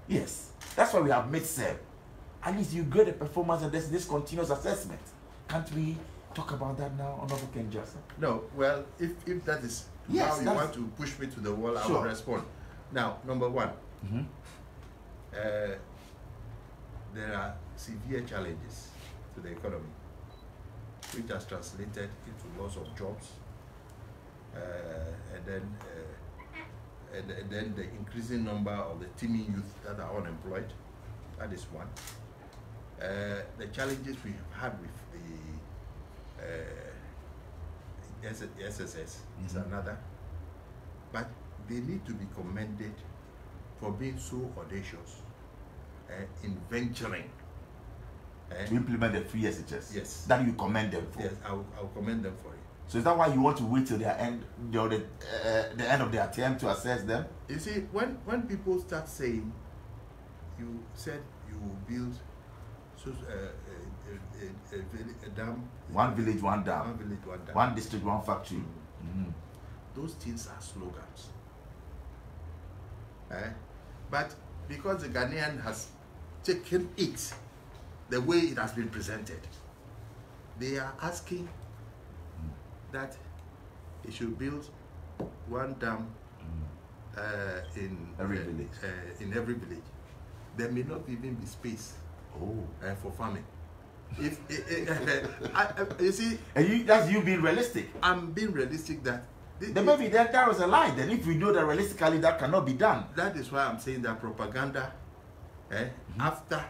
Yes. That's why we have mid-serve. At least you grade the performance and there's this continuous assessment. Can't we talk about that now, Honorable Ken Dzirasah? No, well, if that is how you want to push me to the wall, I will respond. Now, number one, there are severe challenges to the economy, which has translated into loss of jobs, and then the increasing number of the teeming youth that are unemployed. That is one. The challenges we have had with the SSS is another. But they need to be commended for being so audacious in venturing to implement the free SHS. Yes. That you commend them for. Yes, I'll commend them for it. So is that why you want to wait till their end, the end of their term to assess them? You see, when people start saying, you said you will build a dam. One village, one dam. One village, one dam. One district, one factory. Those things are slogans. But because the Ghanaian has taken it the way it has been presented, they are asking that they should build one dam in every village. In every village. There may not even be space for farming. If you see, and that's you being realistic. I'm being realistic that. Then maybe that was a lie. Then if we know that realistically that cannot be done. That is why I'm saying that propaganda, after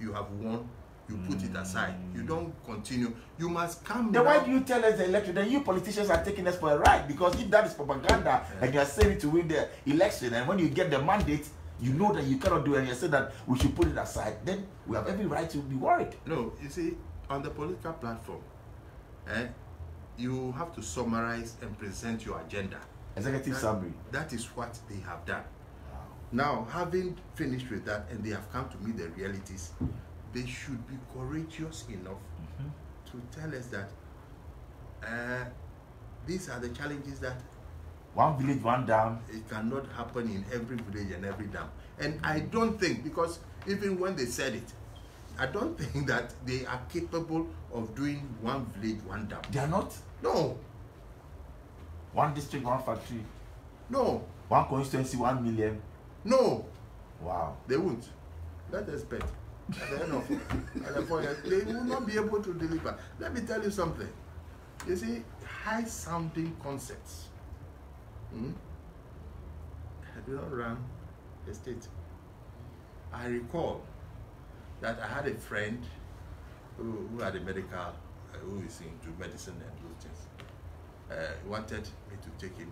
you have won, you put it aside. You don't continue. You must come. Then why do you tell us the election? Then you politicians are taking us for a ride, because if that is propaganda and you are saying it to win the election, and when you get the mandate, you know that you cannot do it, and you say that we should put it aside, then we have every right to be worried. No, you see, on the political platform, you have to summarize and present your agenda. Executive summary. That is what they have done. Wow. Now, having finished with that, and they have come to meet the realities, they should be courageous enough to tell us that these are the challenges that one village, one dam. It cannot happen in every village and every dam. And I don't think, because even when they said it, I don't think that they are capable of doing one village, one dam. They are not? No. One district, one factory? No. One constituency, 1 million? No. Wow. They won't. Let us bet. At the end of it, they will not be able to deliver. Let me tell you something. You see, high-sounding concepts. I do not run the state. I recall that I had a friend who had a medical, who is into medicine and those things. Wanted me to take him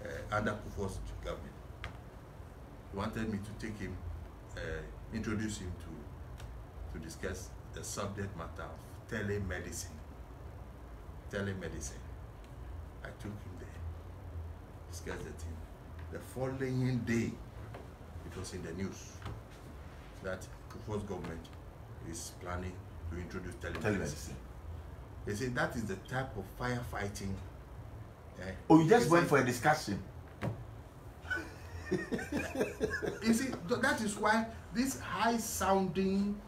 to, under Kufuor's government. He wanted me to take him, introduce him to discuss the subject matter of telemedicine. Telemedicine. I took him there, discussed the thing. The following day, it was in the news that Kufuor's government is planning to introduce telemedicine. They say that is the type of firefighting. Oh, you just went for a discussion. You see, that is why these high-sounding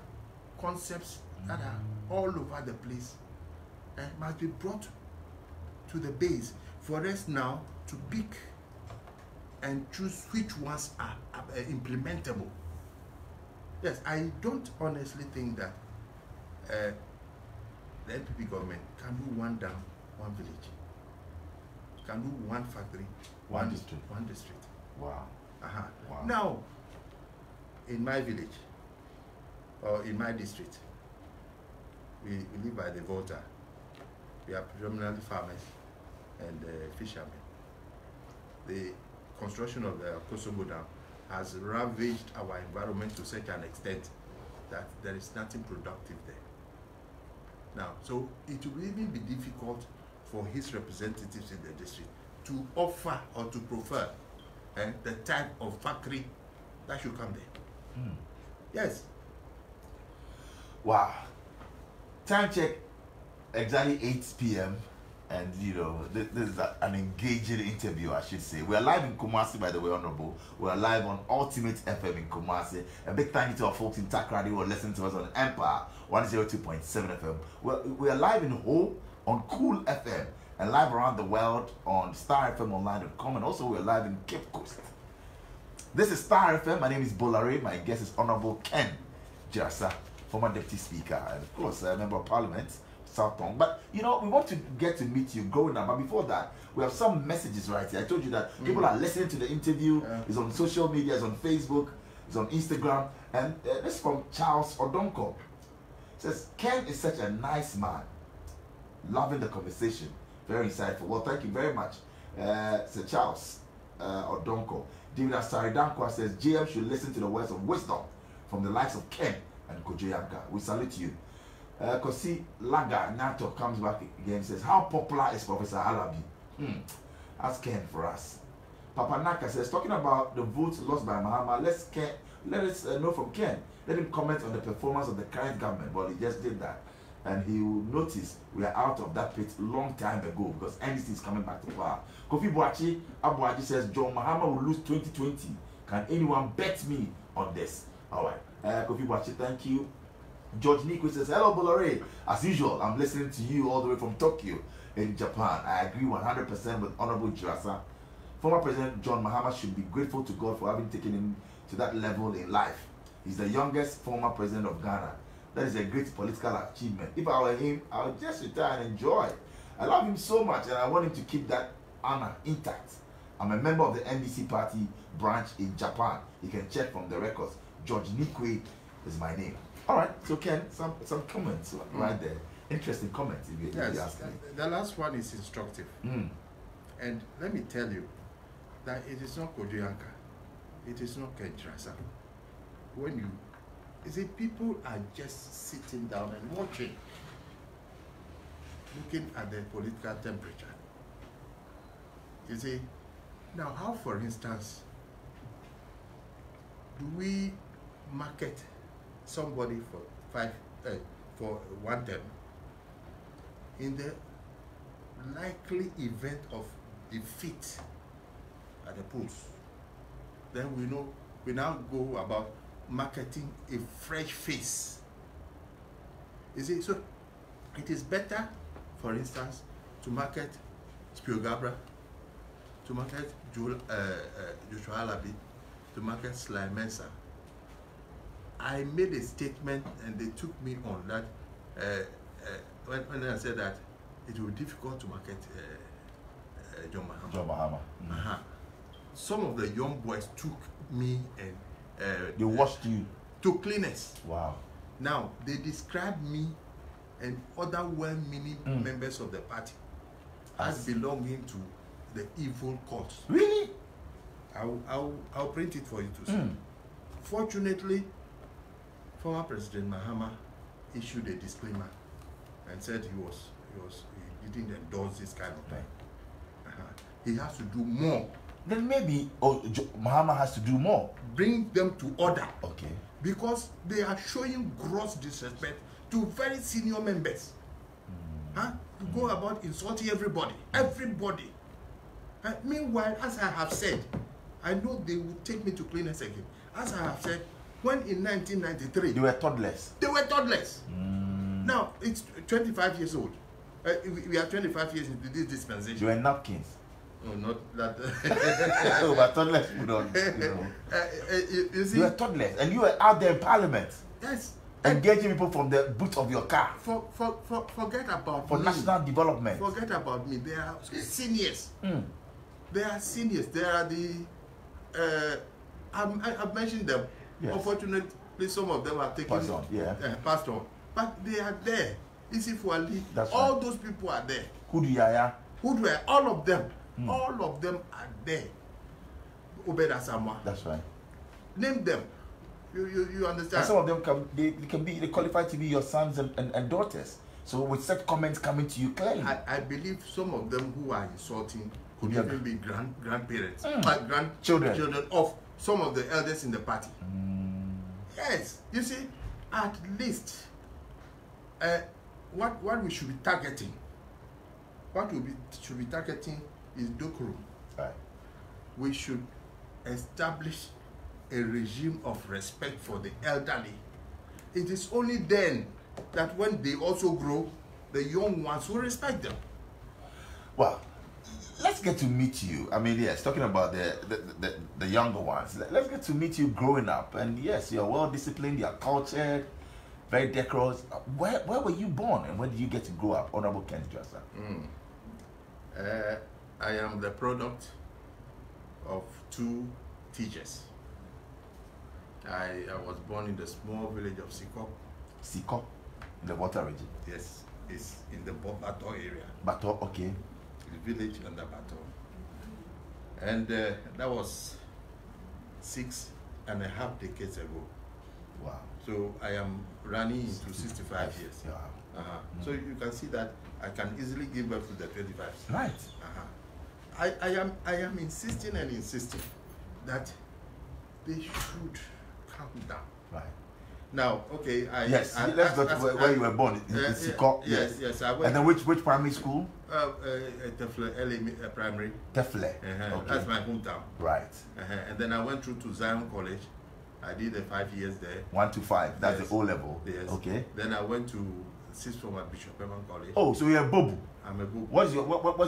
concepts that are all over the place must be brought to the base for us now to pick and choose which ones are implementable. Yes, I don't honestly think that the NPP government can do one dam, one village. Can do one factory, one district. One district. Wow. Wow. Now, in my village or in my district, we live by the Volta. We are predominantly farmers and fishermen. The construction of the Kosovo Dam has ravaged our environment to such an extent that there is nothing productive there. Now, so it will even be difficult for his representatives in the district to offer or to prefer the type of factory that should come there. Yes. Wow. Time check, exactly 8 p.m. And this is an engaging interview, I should say. We are live in Kumasi, by the way, Honorable. We are live on Ultimate FM in Kumasi. A big thank you to our folks in Takrady who are listening to us on Empire 102.7 FM. We are live in Ho on Cool FM and live around the world on StarRFMonline.com, and also we are live in Cape Coast. This is Star FM. My name is Bola. My guest is Honorable Ken Dzirasah, former Deputy Speaker and of course a Member of Parliament, South Tong. But we want to get to meet you growing up. But before that, we have some messages right here. I told you that people are listening to the interview. It's on social media, it's on Facebook, it's on Instagram. And this is from Charles Odonko. It says, Ken is such a nice man. Loving the conversation. Very insightful. Well, thank you very much. Sir Charles Odonko. Dzirasah Dankwa says, GM should listen to the words of wisdom from the likes of Ken and Kojoyanka. We salute you. Kosi Laga Nato comes back again and says, how popular is Professor Alabi? Ask Ken for us. Papa Naka says, talking about the votes lost by Mahama, let us know from Ken. Let him comment on the performance of the current government. Well, he just did that. And he will notice we are out of that pit long time ago because NDC is coming back to power. Kofi Abuaji says, John Mahama will lose 2020. Can anyone bet me on this? All right. Kofi Abuaji, thank you. George Nico says, hello, Bolore. As usual, I'm listening to you all the way from Tokyo in Japan. I agree 100% with Honorable Dzirasah. Former President John Mahama should be grateful to God for having taken him to that level in life. He's the youngest former president of Ghana. That is a great political achievement. If I were him, I would just retire and enjoy. I love him so much and I want him to keep that honor intact. I'm a member of the NDC party branch in Japan. You can check from the records. George Nikwe is my name. All right, so Ken, some comments right there. Interesting comments if you ask me. The last one is instructive. And let me tell you that it is not Kojoyanka. It is not Ken Dzirasah. When you see, people are just sitting down and watching, looking at the political temperature. You see, now how, for instance, do we market somebody for one term in the likely event of defeat at the polls? Then we now go about marketing a fresh face. You see, so it is better, for instance, to market Spiogabra, to market Joshua Alabi, to market Sly Mensah. I made a statement and they took me on that when I said that it will be difficult to market John Mahama. John Mahama. Some of the young boys took me and they watched you to cleaners. Wow. Now they described me and other well-meaning members of the party as belonging to the evil cause. Really? I'll print it for you to see. Fortunately, former President Mahama issued a disclaimer and said he didn't endorse this kind of thing. He has to do more. Then maybe Mahama has to do more. Bring them to order. Okay. Because they are showing gross disrespect to very senior members. To go about insulting everybody. Everybody. Meanwhile, as I have said, I know they will take me to cleaners again. As I have said, when in 1993... They were toddlers. They were toddlers. Now, it's 25 years old. We are 25 years into this dispensation. They were napkins. No, not that. Oh, but toddlers, you know. You see, You were toddlers, and you were out there in Parliament. yes. Engaging people from the boot of your car. Forget about For me. national development. Forget about me. They are seniors. They are seniors. They are the... I've mentioned them. Yes. Unfortunately, some of them are taken... Passed on, yeah. Passed on. But they are there. Isi Fuali. That's All right. those people are there. Kudu Yaya. All of them. All of them are there. Obeda Samwa. That's right. Name them. You understand? And some of them they qualify to be your sons and daughters. So with such comments coming to you clearly. I believe some of them who are insulting could Yeah. even be grandparents, Children. children of some of the elders in the party. Yes, you see, at least what we should be targeting, should be targeting is Dokuru. Right. We should establish a regime of respect for the elderly. It is only then that when they also grow, the young ones will respect them. Well, let's get to meet you. I mean, yes, talking about the younger ones. Let's get to meet you growing up. And yes, you're well disciplined, you're cultured, very decorous. Where were you born and when did you get to grow up, Honorable Ken Dzirasah? I am the product of two teachers. I was born in the small village of Siko. Siko, in the water region. Yes, it's in the Bato area. Bato, okay. The village under Bato. And that was 6.5 decades ago. Wow. So I am running into 65 years. Yeah. So you can see that I can easily give birth to the 25. Right. I am insisting that they should calm down. Right. Now, okay, let's go to where you were born. In Siko. Yes. I went. And then which primary school? Tefle Primary. Tefle. Okay. That's my hometown. Right. And then I went through to Zion College. I did the 5 years there. 1 to 5. That's Yes. the O level. Yes. Okay. Then I went to 6th form at Bishop Herman College. Oh, so you're a Bobu. I'm a book. What's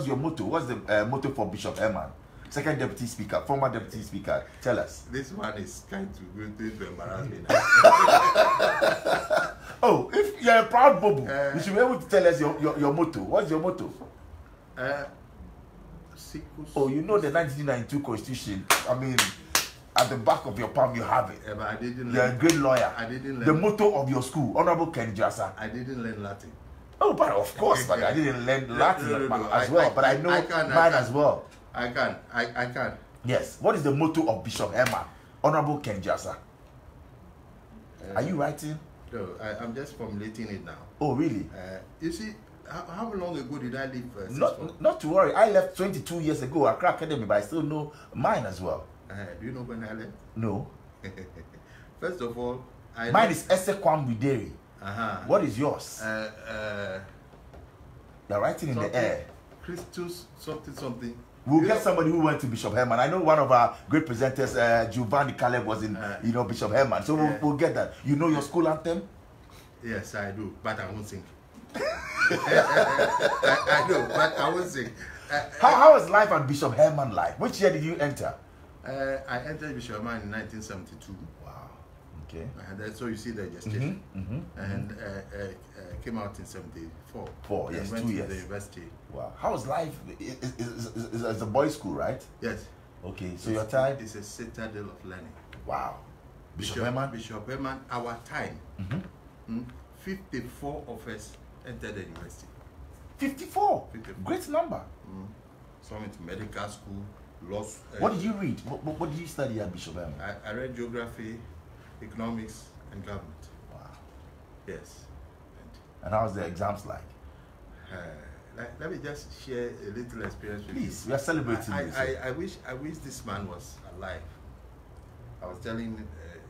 your motto? What's the motto for Bishop Herman? Second Deputy Speaker, former Deputy Speaker. Tell us. This one is kind to embarrass me now. Oh, if you're a proud Bobu, you should be able to tell us your motto. What's your motto? Oh, you know the 1992 Constitution. I mean, at the back of your palm you have it. But I didn't You're a great lawyer. I didn't learn. The motto of your school, Honorable Ken Dzirasah. I didn't learn Latin. Oh, but of course, but I didn't learn Latin No. as well. But I know mine as well. I can. Yes. What is the motto of Bishop Herman? Honorable Ken Dzirasah. Are you writing? No, I'm just formulating it now. Oh, really? You see, how long ago did I leave? Not to worry. I left 22 years ago, Accra Academy, but I still know mine as well. Do you know when I left? No. First of all, mine is Esekwam Wideri. What is yours? You're writing in the air. Christus something. We'll get somebody who went to Bishop Herman. I know one of our great presenters, Giovanni Caleb, was in Bishop Herman. So we'll get that. You know your school anthem? Yes, I do, but I won't sing. I know, but I won't sing. How was life at Bishop Herman like? Which year did you enter? I entered Bishop Herman in 1972. Wow. Okay. And then, so you see the gestation. And came out in 74. Yes, and went 2 to years. the university. Wow. How's life? It's a boys' school, right? Yes. Okay. So your time? It's a citadel of learning. Wow. Bishop Herman? Bishop Herman, our time. 54 of us entered the university. 54. Great number. Some into medical school, law. What did you read? What did you study at Bishop Herman? I read geography, economics, and government. Wow. Yes. And how's the exams like? Let me just share a little experience with you. Please, we are celebrating this. I wish this man was alive. I was telling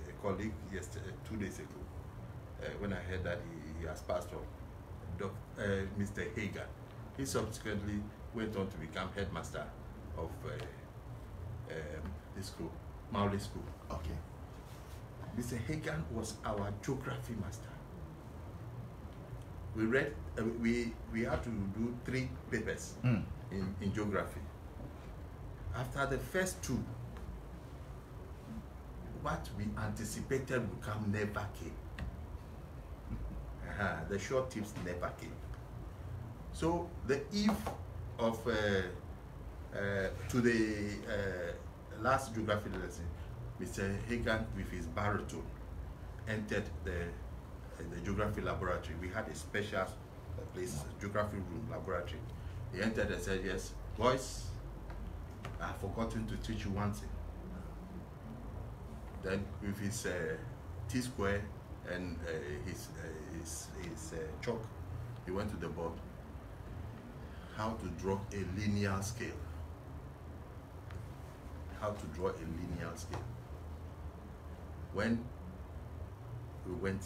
a colleague yesterday, 2 days ago, when I heard that he has passed on, Mr. Hagan. He subsequently went on to become headmaster of the school, Mauli School. Okay. Mr. Hagan was our geography master. We read, we had to do 3 papers in geography. After the first 2, what we anticipated would come never came. The short tips never came. So the eve of to the last geography lesson, Mr. Hagan with his baritone entered the geography laboratory. We had a special place, geography room laboratory. He entered and said, "Yes, boys, I have forgotten to teach you one thing." Then with his T-square and his chalk, he went to the board. How to draw a linear scale. How to draw a linear scale. When we went,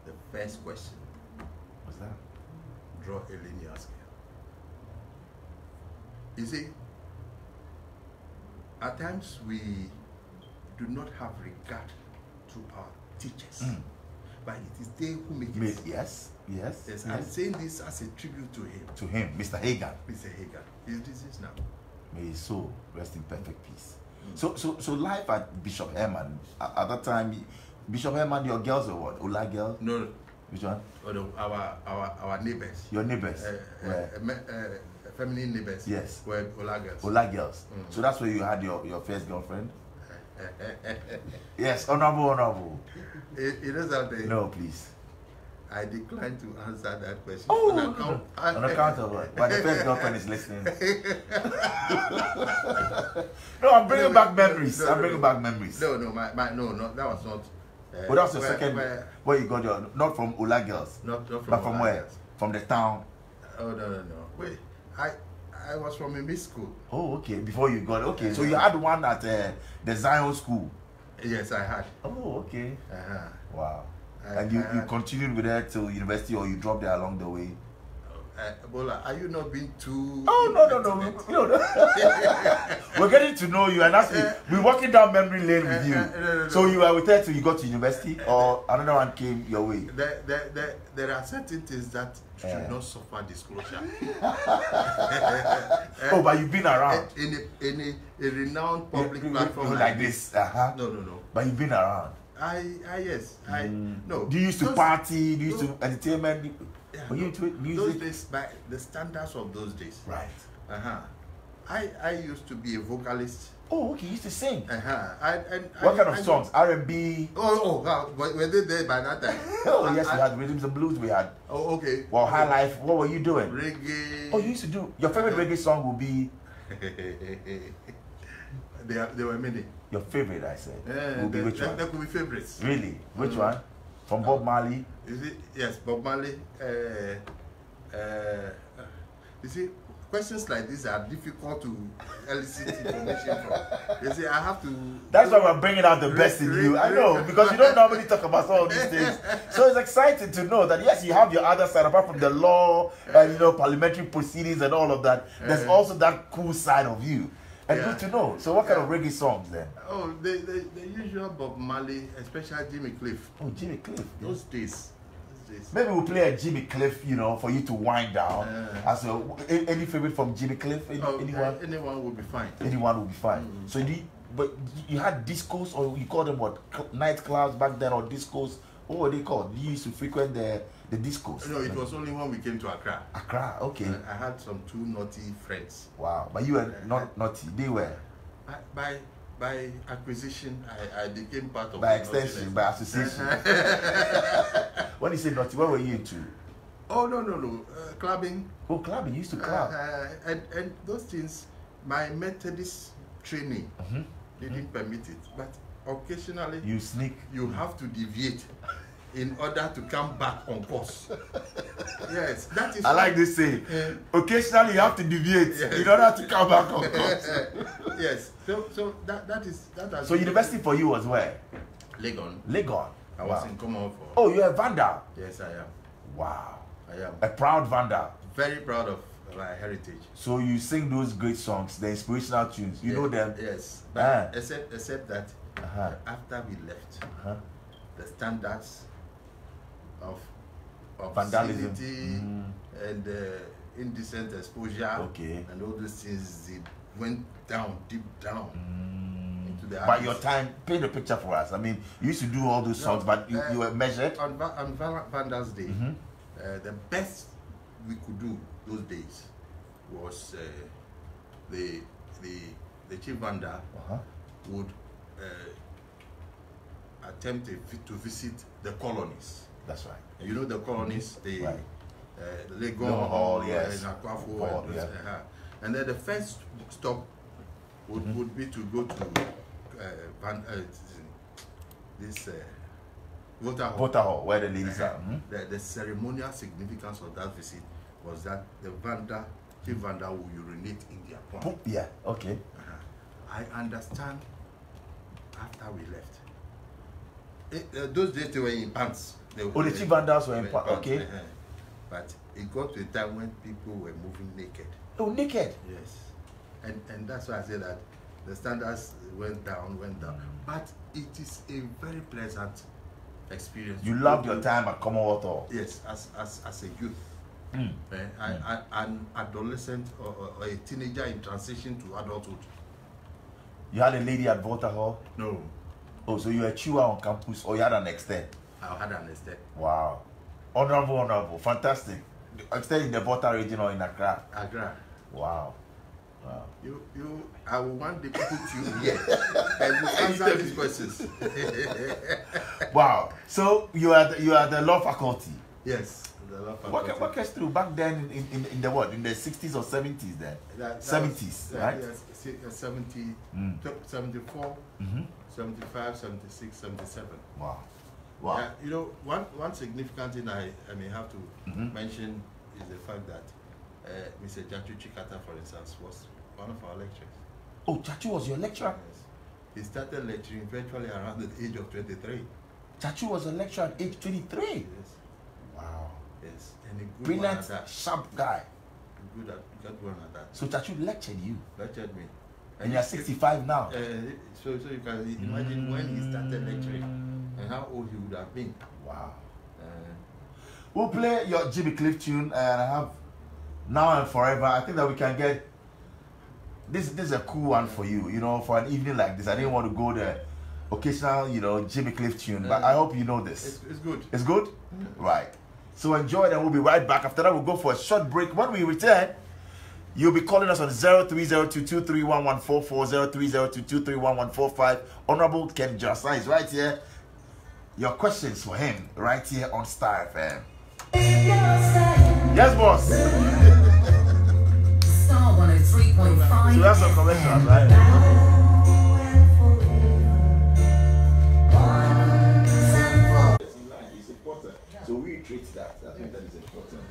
the first question What's that? Draw a linear scale. You see, at times we do not have regard to our teachers, but it is they who make it. Yes. I'm saying this as a tribute to him. To him, Mr. Hagan. Mr. Hagan. He's deceased now. May his soul rest in perfect peace. So life at Bishop Herman, at that time, Bishop Herman, your girls or what? Ola girls? No. Which one? Oh, no, our neighbors. Your neighbors? Feminine neighbors. Yes. Were Ola girls. Ola girls. So that's where you had your first girlfriend? Yes, honorable. It is out there. No, please. I decline to answer that question. Oh, on account of what? But the first girlfriend is listening. No, I'm bringing back memories. I'm bringing back memories. No, that was not. Well, that was your second. Where you got your, not from Ola girls. Not from but from Ola where? girls. From the town. Oh no. Wait, I was from a mixed school. Oh, okay. Before you got so you had one at the Zion school. Yes, I had. Oh, okay. Wow. And you continued with her till university, or you dropped there along the way? Bola, are you not being too... Oh, no. We're getting to know you, and we're walking down memory lane with you. No. So you were with her till you got to university, or another one came your way? There are certain things that should not suffer disclosure. Oh, but you've been around. In a renowned public platform like this. No. But you've been around. Yes. No. Do you used to party? Do you used to entertainment? Were you into music? Those days, by the standards of those days. Right. I used to be a vocalist. Oh, okay. You used to sing. What kind of songs? R&B? Were they there by that time? Oh, yes, we had rhythms and blues. We had. Oh, okay. Well, high life. What were you doing? Reggae. Oh, you used to do. Your favorite reggae song will be. There were many. Your favorite, I said. Will be which one? There could be favorites. Really? Which one? From Bob Marley? Is it? Yes, Bob Marley. You see, questions like these are difficult to elicit information from. You see, I have to... That's why we're bringing out the best in you. I know, because you don't normally talk about some of these things. So it's exciting to know that, yes, you have your other side, apart from the law and, parliamentary proceedings and all of that. There's also that cool side of you. And good to know. So what kind of reggae songs then? Oh, the usual Bob Marley, especially Jimmy Cliff. Oh, Jimmy Cliff. Those days. Maybe we'll play a Jimmy Cliff, for you to wind down. Any favorite from Jimmy Cliff? Anyone? Anyone will be fine. Anyone will be fine. So but you had discos, or you call them what? Nightclubs back then, or discos? What were they called? You used to frequent the discos. No, it was only when we came to Accra. Accra, okay. I had some 2 naughty friends. Wow, but you were not naughty. They were. By acquisition, I became part of. By extension, by association. When you say naughty, what were you into? Oh no, clubbing. Oh, clubbing. You used to club. And those things, my Methodist training didn't permit it. But occasionally, you sneak. You have to deviate in order to come back on course. Yes, that is. I like this saying. Occasionally, you have to deviate in order to come back on course. Yes. So that is. So university for you was where? Legon. Legon. I was in Commonwealth. Oh, you're a Vandal. Yes, I am. Wow. I am a proud Vandal. Very proud of my heritage. So you sing those great songs, the inspirational tunes. You know them. Yes. But except that after we left, the standards of vandalism and indecent exposure and all those things, it went down, deep down into the. By your time, paint the picture for us. I mean, you used to do all those songs, but you were measured. On Vandal's Day, the best we could do those days was the chief Vandal would attempt to visit the colonies. That's right. You know the colonies, the Legon Hall, and Akwafo, and then the first stop would be to go to this Voter Hall, where the ladies are. The ceremonial significance of that visit was that the chief Vandal will urinate in their pond. Yeah, okay. I understand after we left. Those days they were in pants. The chief Vandals were in pants, okay. But it got to a time when people were moving naked. Oh, naked? Yes. And that's why I say that the standards went down. But it is a very pleasant experience. You loved your time at Commonwealth Hall? Yes, as a youth. An adolescent or a teenager in transition to adulthood. You had a lady at Voter Hall? No. Oh, so you were a chewer on campus, or you had an extend? I had an extend. Wow. Honorable. Fantastic. Extend in the Voter region or in Accra? Accra. Wow. I will want to put you here and you answer these questions. Wow. So you are the law faculty? Yes. Walk us through back then in the what? In the 60s or 70s then? 70s, right? Yes, 70, 74, 75, 76, 77. Wow. You know, one significant thing I may have to mention is the fact that Mr. Chachu Chikata, for instance, was one of our lecturers. Oh, Chachu was your lecturer? Yes. He started lecturing virtually around the age of 23. Chachu was a lecturer at age 23? Yes. Wow. Yes. And a good brilliant, one at that. sharp guy. Good one at that. So Chachu lectured you? Lectured me. And you're 65 now? So you can imagine when he started lecturing and how old he would have been. Wow. We'll play your Jimmy Cliff tune, and I have Now and Forever. I think that we can get this is a cool one for you, for an evening like this. I didn't want to go the occasional, Jimmy Cliff tune, but I hope you know this. It's good. It's good? Right. So enjoy it, and we'll be right back. After that, we'll go for a short break. When we return, you'll be calling us on 0302231144, 0302231145. Honorable Ken Dzirasah is right here. Your questions for him right here on Star FM. Yes, boss. Star 103.5. So that's a commercial, right? It's important. So we treat that. I think that is important.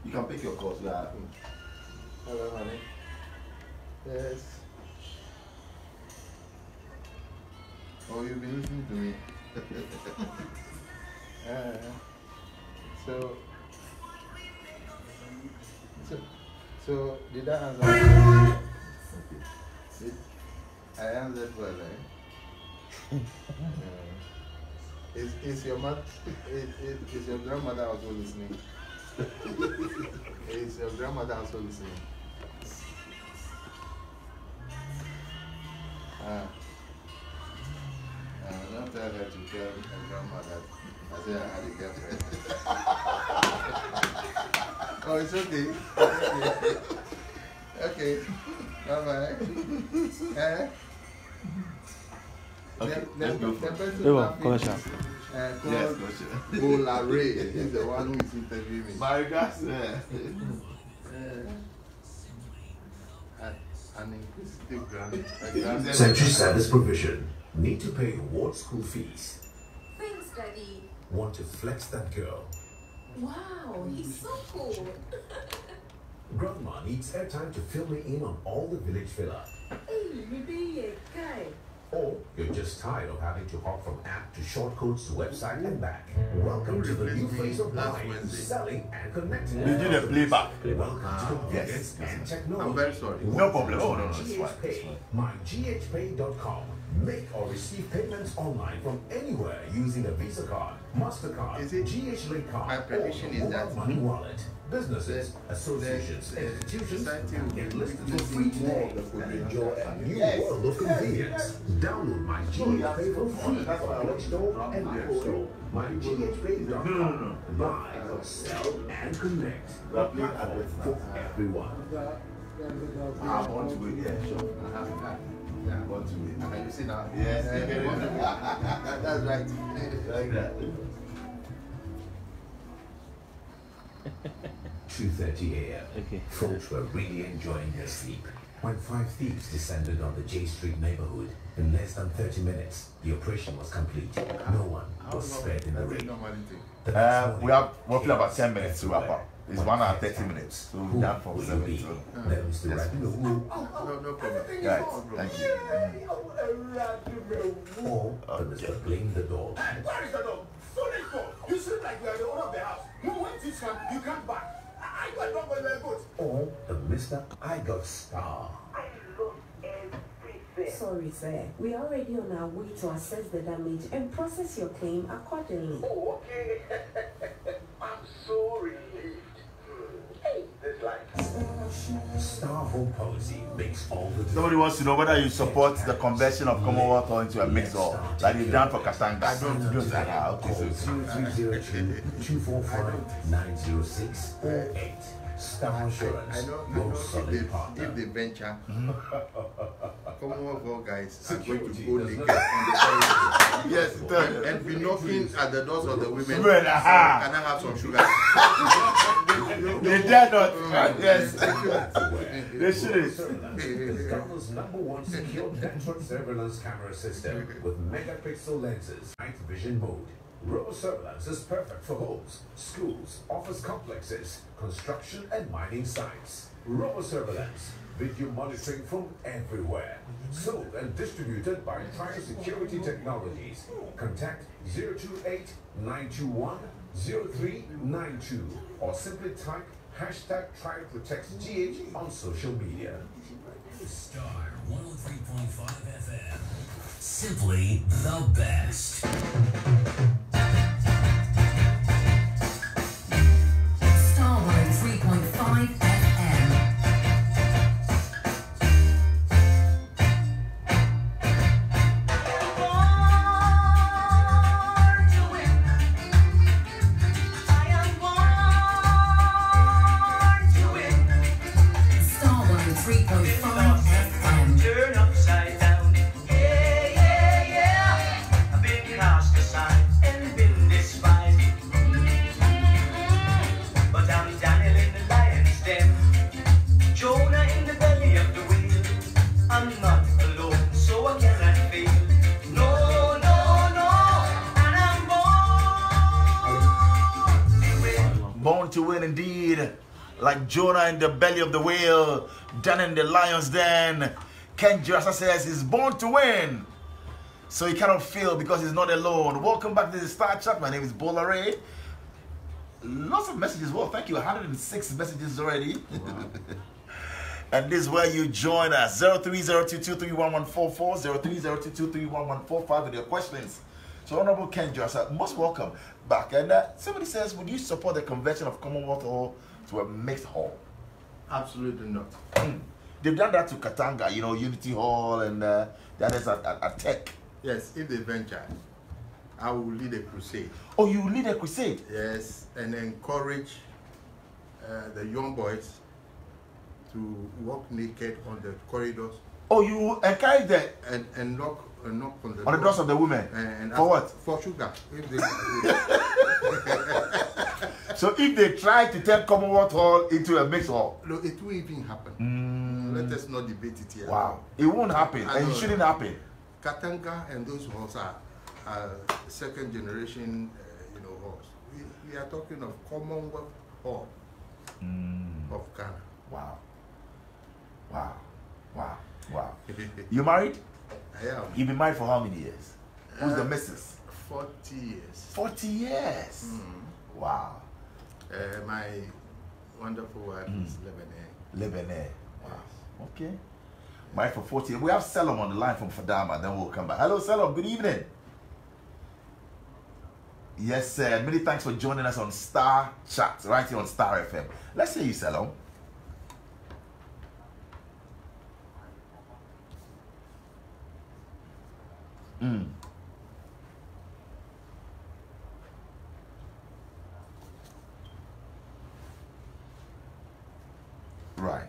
You can pick your calls. Yeah. Hello, honey. Yes. Oh, you've been listening to me. So did I answer? I answered well, eh? Is your mother? Is your grandmother also listening? Is your grandmother also listening? Don't tell her to tell her grandma that I said I had a girlfriend. Oh, it's okay. Okay. Bye-bye. Okay, let's go for it. Yes, Bola is the one who is interviewing me. My gosh, An inquisitive grand. Century Service Provision. Need to pay award school fees. Thanks, Daddy. Want to flex that girl. Wow, he's so cool. Grandma needs airtime to fill me in on all the village filler. Hey, maybe a guy. Or you're just tired of having to hop from app to shortcodes to website and back. Welcome to the new phase of buying, selling, and connecting. you did a playback. Welcome to convenience and technology. I'm very sorry. No problem. Oh, no, it's fine. GHPay, myghpay.com. Make or receive payments online from anywhere using a Visa card, MasterCard, Is it- GH Link card, My prediction or is mobile that money wallet. Businesses, associations, the institutions society will enlisted be for free more today of the and provision. enjoy a new world of convenience. Download my GHPay for free from Play Store and App Store. MyGHPay.com. Buy, sell, and connect. A platform for everyone. I want to wait. Yeah, sure. Yeah. I want to wait. Can you see now? Yes, That's right. like that. 2:30 a.m. Folks were really enjoying their sleep when 5 thieves descended on the J Street neighborhood. In less than 30 minutes, the operation was complete. No one was spared in the rain. The next morning, We have roughly about 10 minutes to wrap up. It's 1 hour 30 minutes. So who we're done for will 7 be? to. There is the right No problem. Guys, thank you. Or the Mr. Blame the dog. Where is the dog? So let's go. You seem like you are the owner of the house. You went to camp, you can't back. I got dog when we were good. Or the Mr. I Got Star. Sorry, sir. We are already on our way to assess the damage and process your claim accordingly. Oh, okay. I'm so relieved. Hey, this life. Star Home Policy makes all the difference. Somebody wants to know whether you support the conversion of Commonwealth or into a mix or like you've done for Katanga. I don't do that. Okay, Call so 0302-245-906-08. Star Insurance, I know your solid partner. if they venture, Commonwealth guys are going to Security go does naked not- on the corridor. yes, And be knocking at the doors of the women. Women, aha. Can I have some sugar? they dare not. Yes, Aware. they shouldn't. Is Ghana's #1 secure network surveillance camera system with megapixel lenses, night vision mode. Robo surveillance is perfect for homes, schools, office complexes, construction and mining sites. Robo surveillance, video monitoring from everywhere. Sold and distributed by Trial Security Technologies. Contact 028-921-0392 or simply type #TrialProtectsGH on social media. Star 103.5 FM. Simply the best. Star 103.5 FM. Star 103.5 FM. Turn upside down. Yeah, yeah, yeah. I've been cast aside and been despised. But I'm Daniel in the lion's den. Jonah in the belly of the whale. I'm not alone, so I cannot fail. No, no, no. And I'm born to win. Born to win indeed. Like Jonah in the belly of the whale, Dan in the lion's den. Ken Dzirasah says he's born to win. So he cannot fail because he's not alone. Welcome back to the StarrChat. My name is Bola. Lots of messages. Well, thank you. 106 messages already. Wow. And this is where you join us. 0302231144, 0302231145 with your questions. So Honorable Ken Dzirasah, most welcome back. And somebody says, would you support the conversion of Commonwealth Hall to a mixed hall? Absolutely not. They've done that to Katanga, you know, Unity Hall, and the others at Tech. Yes, if they venture, I will lead a crusade. Oh, you lead a crusade? Yes, and encourage the young boys to walk naked on the corridors. Oh, you encourage them? And knock on the doors of the women? And for what? For sugar. If they, so if they try to turn Commonwealth Hall into a mixed hall? No, it won't even happen. Let us not debate it here. Wow. It won't happen, and it shouldn't happen. Katanga and those halls are second generation, halls. We are talking of Commonwealth Hall of Ghana. Wow. You married? I am. You've been married for how many years? Who's the missus? 40 years. 40 years. Wow. My wonderful wife is Lebanese. Wow. Okay. Married for 40 years. We have Selim on the line from Fadama, then we'll come back. Hello, Selim. Good evening. Yes, many thanks for joining us on StarrChat, right here on Star FM. Let's hear you, Selim. Right.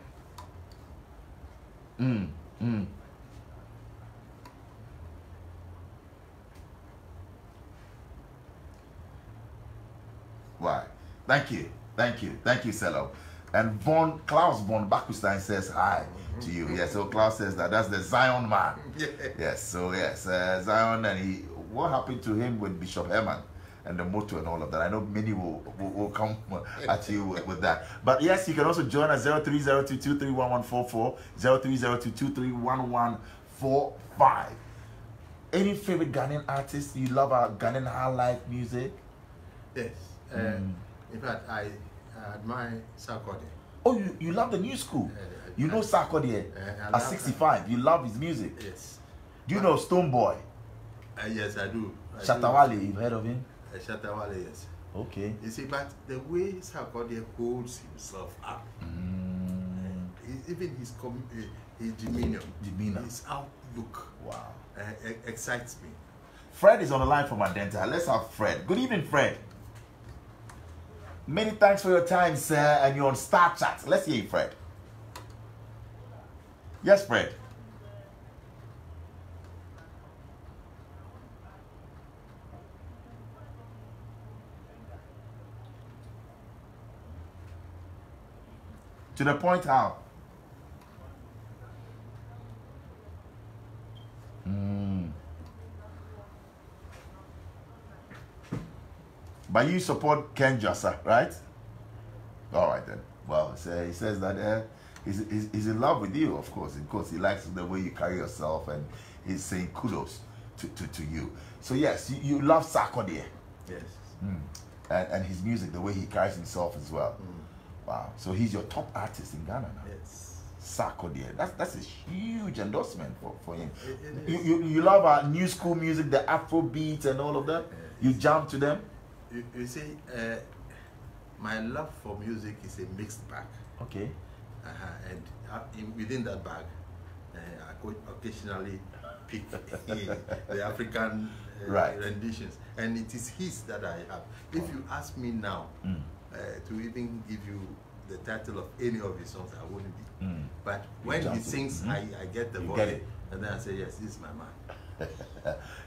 Right. Thank you, Selo. And Klaus von Bakustein says hi to you. Yes, so Klaus says that's the Zion man. Yes, so yes, Zion, and what happened to him with Bishop Herman and the motto and all of that. I know many will come at you with that. But yes, you can also join us 0302231144, 0302231145. Any favorite Ghanaian artists? You love our Ghanaian high life music? Yes. In fact, I admire Sarkodie. Oh, you love the new school? You know Sarkodie at 65. You love his music? Yes. Do you know Stone Boy? Yes, I do. Shatawale, you've heard of him? Shatawale, yes. Okay. You see, but the way Sarkodie holds himself up, even his demeanor, his outlook, wow, excites me. Fred is on the line from Adenta. Let's have Fred. Good evening, Fred. Many thanks for your time, sir, and you're on StarrChat. Let's hear you, Fred. Yes, Fred. To the point how? But you support Ken Dzirasah, right? All right then. Well, so he says that he's in love with you, of course. Of course, he likes the way you carry yourself, and he's saying kudos to you. So yes, you love Sarkodie. Yes. And his music, the way he carries himself as well. Wow. So he's your top artist in Ghana now. Yes. Sarkodie. That's a huge endorsement for him. You love our new school music, the Afro beats and all of that? You jump to them? You see, my love for music is a mixed bag. Okay. And within that bag, I could occasionally pick the African renditions. And it is his that I have. If you ask me now to even give you the title of any of his songs, I wouldn't be. But when he sings, I get the voice. Get it. And then I say, yes, this is my man.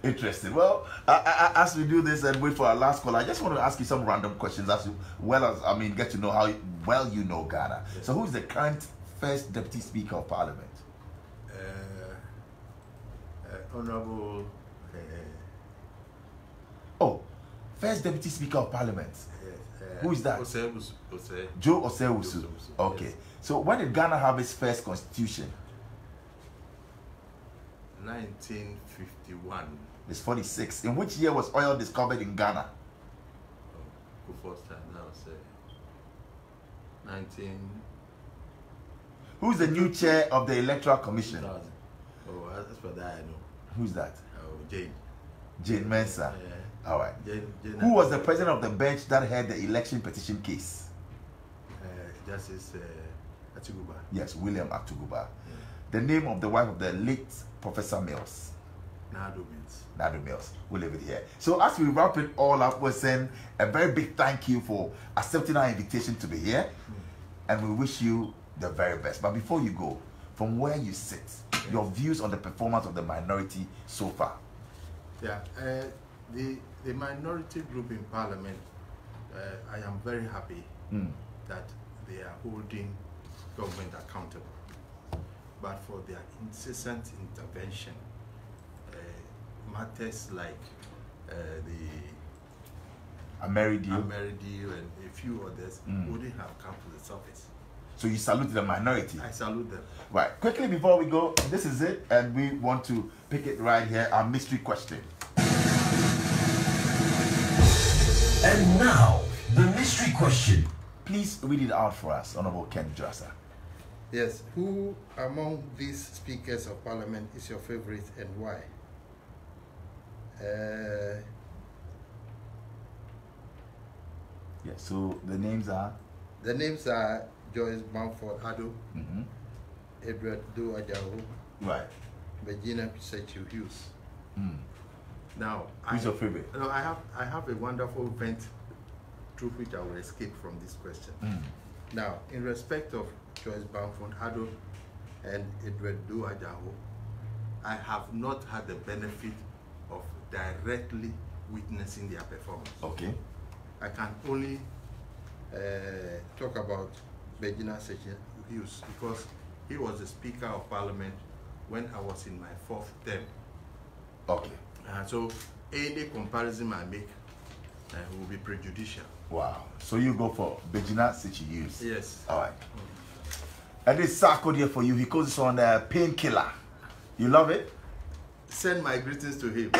Interesting. Well, as we do this and wait for our last call, I just want to ask you some random questions as well as, get to know how well you know Ghana. Yes. So who is the current first Deputy Speaker of Parliament? Honorable... First Deputy Speaker of Parliament. Who is that? Joe Osei-Wusu. Okay. Yes. So when did Ghana have its first constitution? 1951. It's 46. In which year was oil discovered in Ghana? First time now, say 19. Who's the new chair of the Electoral Commission? That's for that I know. Who's that? Jane Mensah. All right. Who was the president of the bench that heard the election petition case? Justice Atuguba. Yes, William Atuguba. The name of the wife of the late Professor Mills. Nado Mills. Nado Mills. We'll leave it here. So as we wrap it all up, we're saying a very big thank you for accepting our invitation to be here. And we wish you the very best. But before you go, from where you sit, your views on the performance of the minority so far. Yeah, the minority group in Parliament, I am very happy that they are holding government accountable. But for their incessant intervention, matters like the Ameridi and a few others wouldn't have come to the surface. So you salute the minority. I salute them. Right. Quickly before we go, this is it, and we want to pick it right here. Our mystery question. And now, the mystery question. Please read it out for us, Honorable Ken Dzirasah. Yes. Who among these speakers of Parliament is your favorite and why? Yeah. So the names are. The names are Joyce Bamford Ado, Edward Do Ajaho, Right. Virginia Pisechu Hughes. Now, who's your favorite? No, I have a wonderful vent through which I will escape from this question. Now, in respect of Joyce Bamford Ado and Edward Do Ajaho, I have not had the benefit of directly witnessing their performance. Okay. I can only talk about Virginia Pisechu Hughes because he was the Speaker of Parliament when I was in my 4th term. Okay. So any comparison I make will be prejudicial. Wow. So you go for Virginia Pisechu Hughes. Yes. All right. And this Sarko here for you. He calls this on Painkiller. You love it? Send my greetings to him.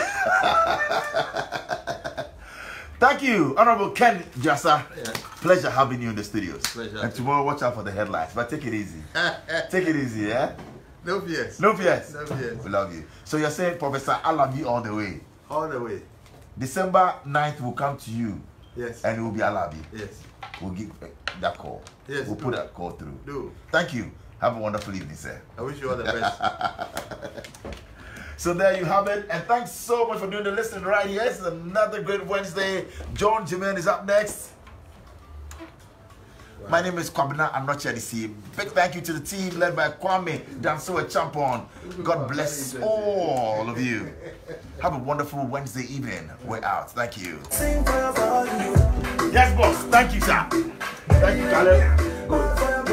Thank you, Honorable Ken Dzirasah. Yeah. Pleasure having you in the studios. Pleasure. And tomorrow, watch out for the headlines. But take it easy. Take it easy, yeah? No fears. No fears. No fears. We love you. So you're saying, Professor, I love you all the way. All the way. December 9th will come to you. Yes. And it will be Alabi. Yes. We'll give that call. Yes. We'll put that call through. Do. Thank you. Have a wonderful evening, sir. I wish you all the best. So there you have it. And thanks so much for doing the listening right here. It's another great Wednesday. John Jimen is up next. Wow. My name is Kwabena Anoche NDC. Big thank you to the team led by Kwame Danso Champon. God bless all of you. Have a wonderful Wednesday evening. We're out. Thank you. Yes, boss. Thank you, sir. Thank you, Caleb.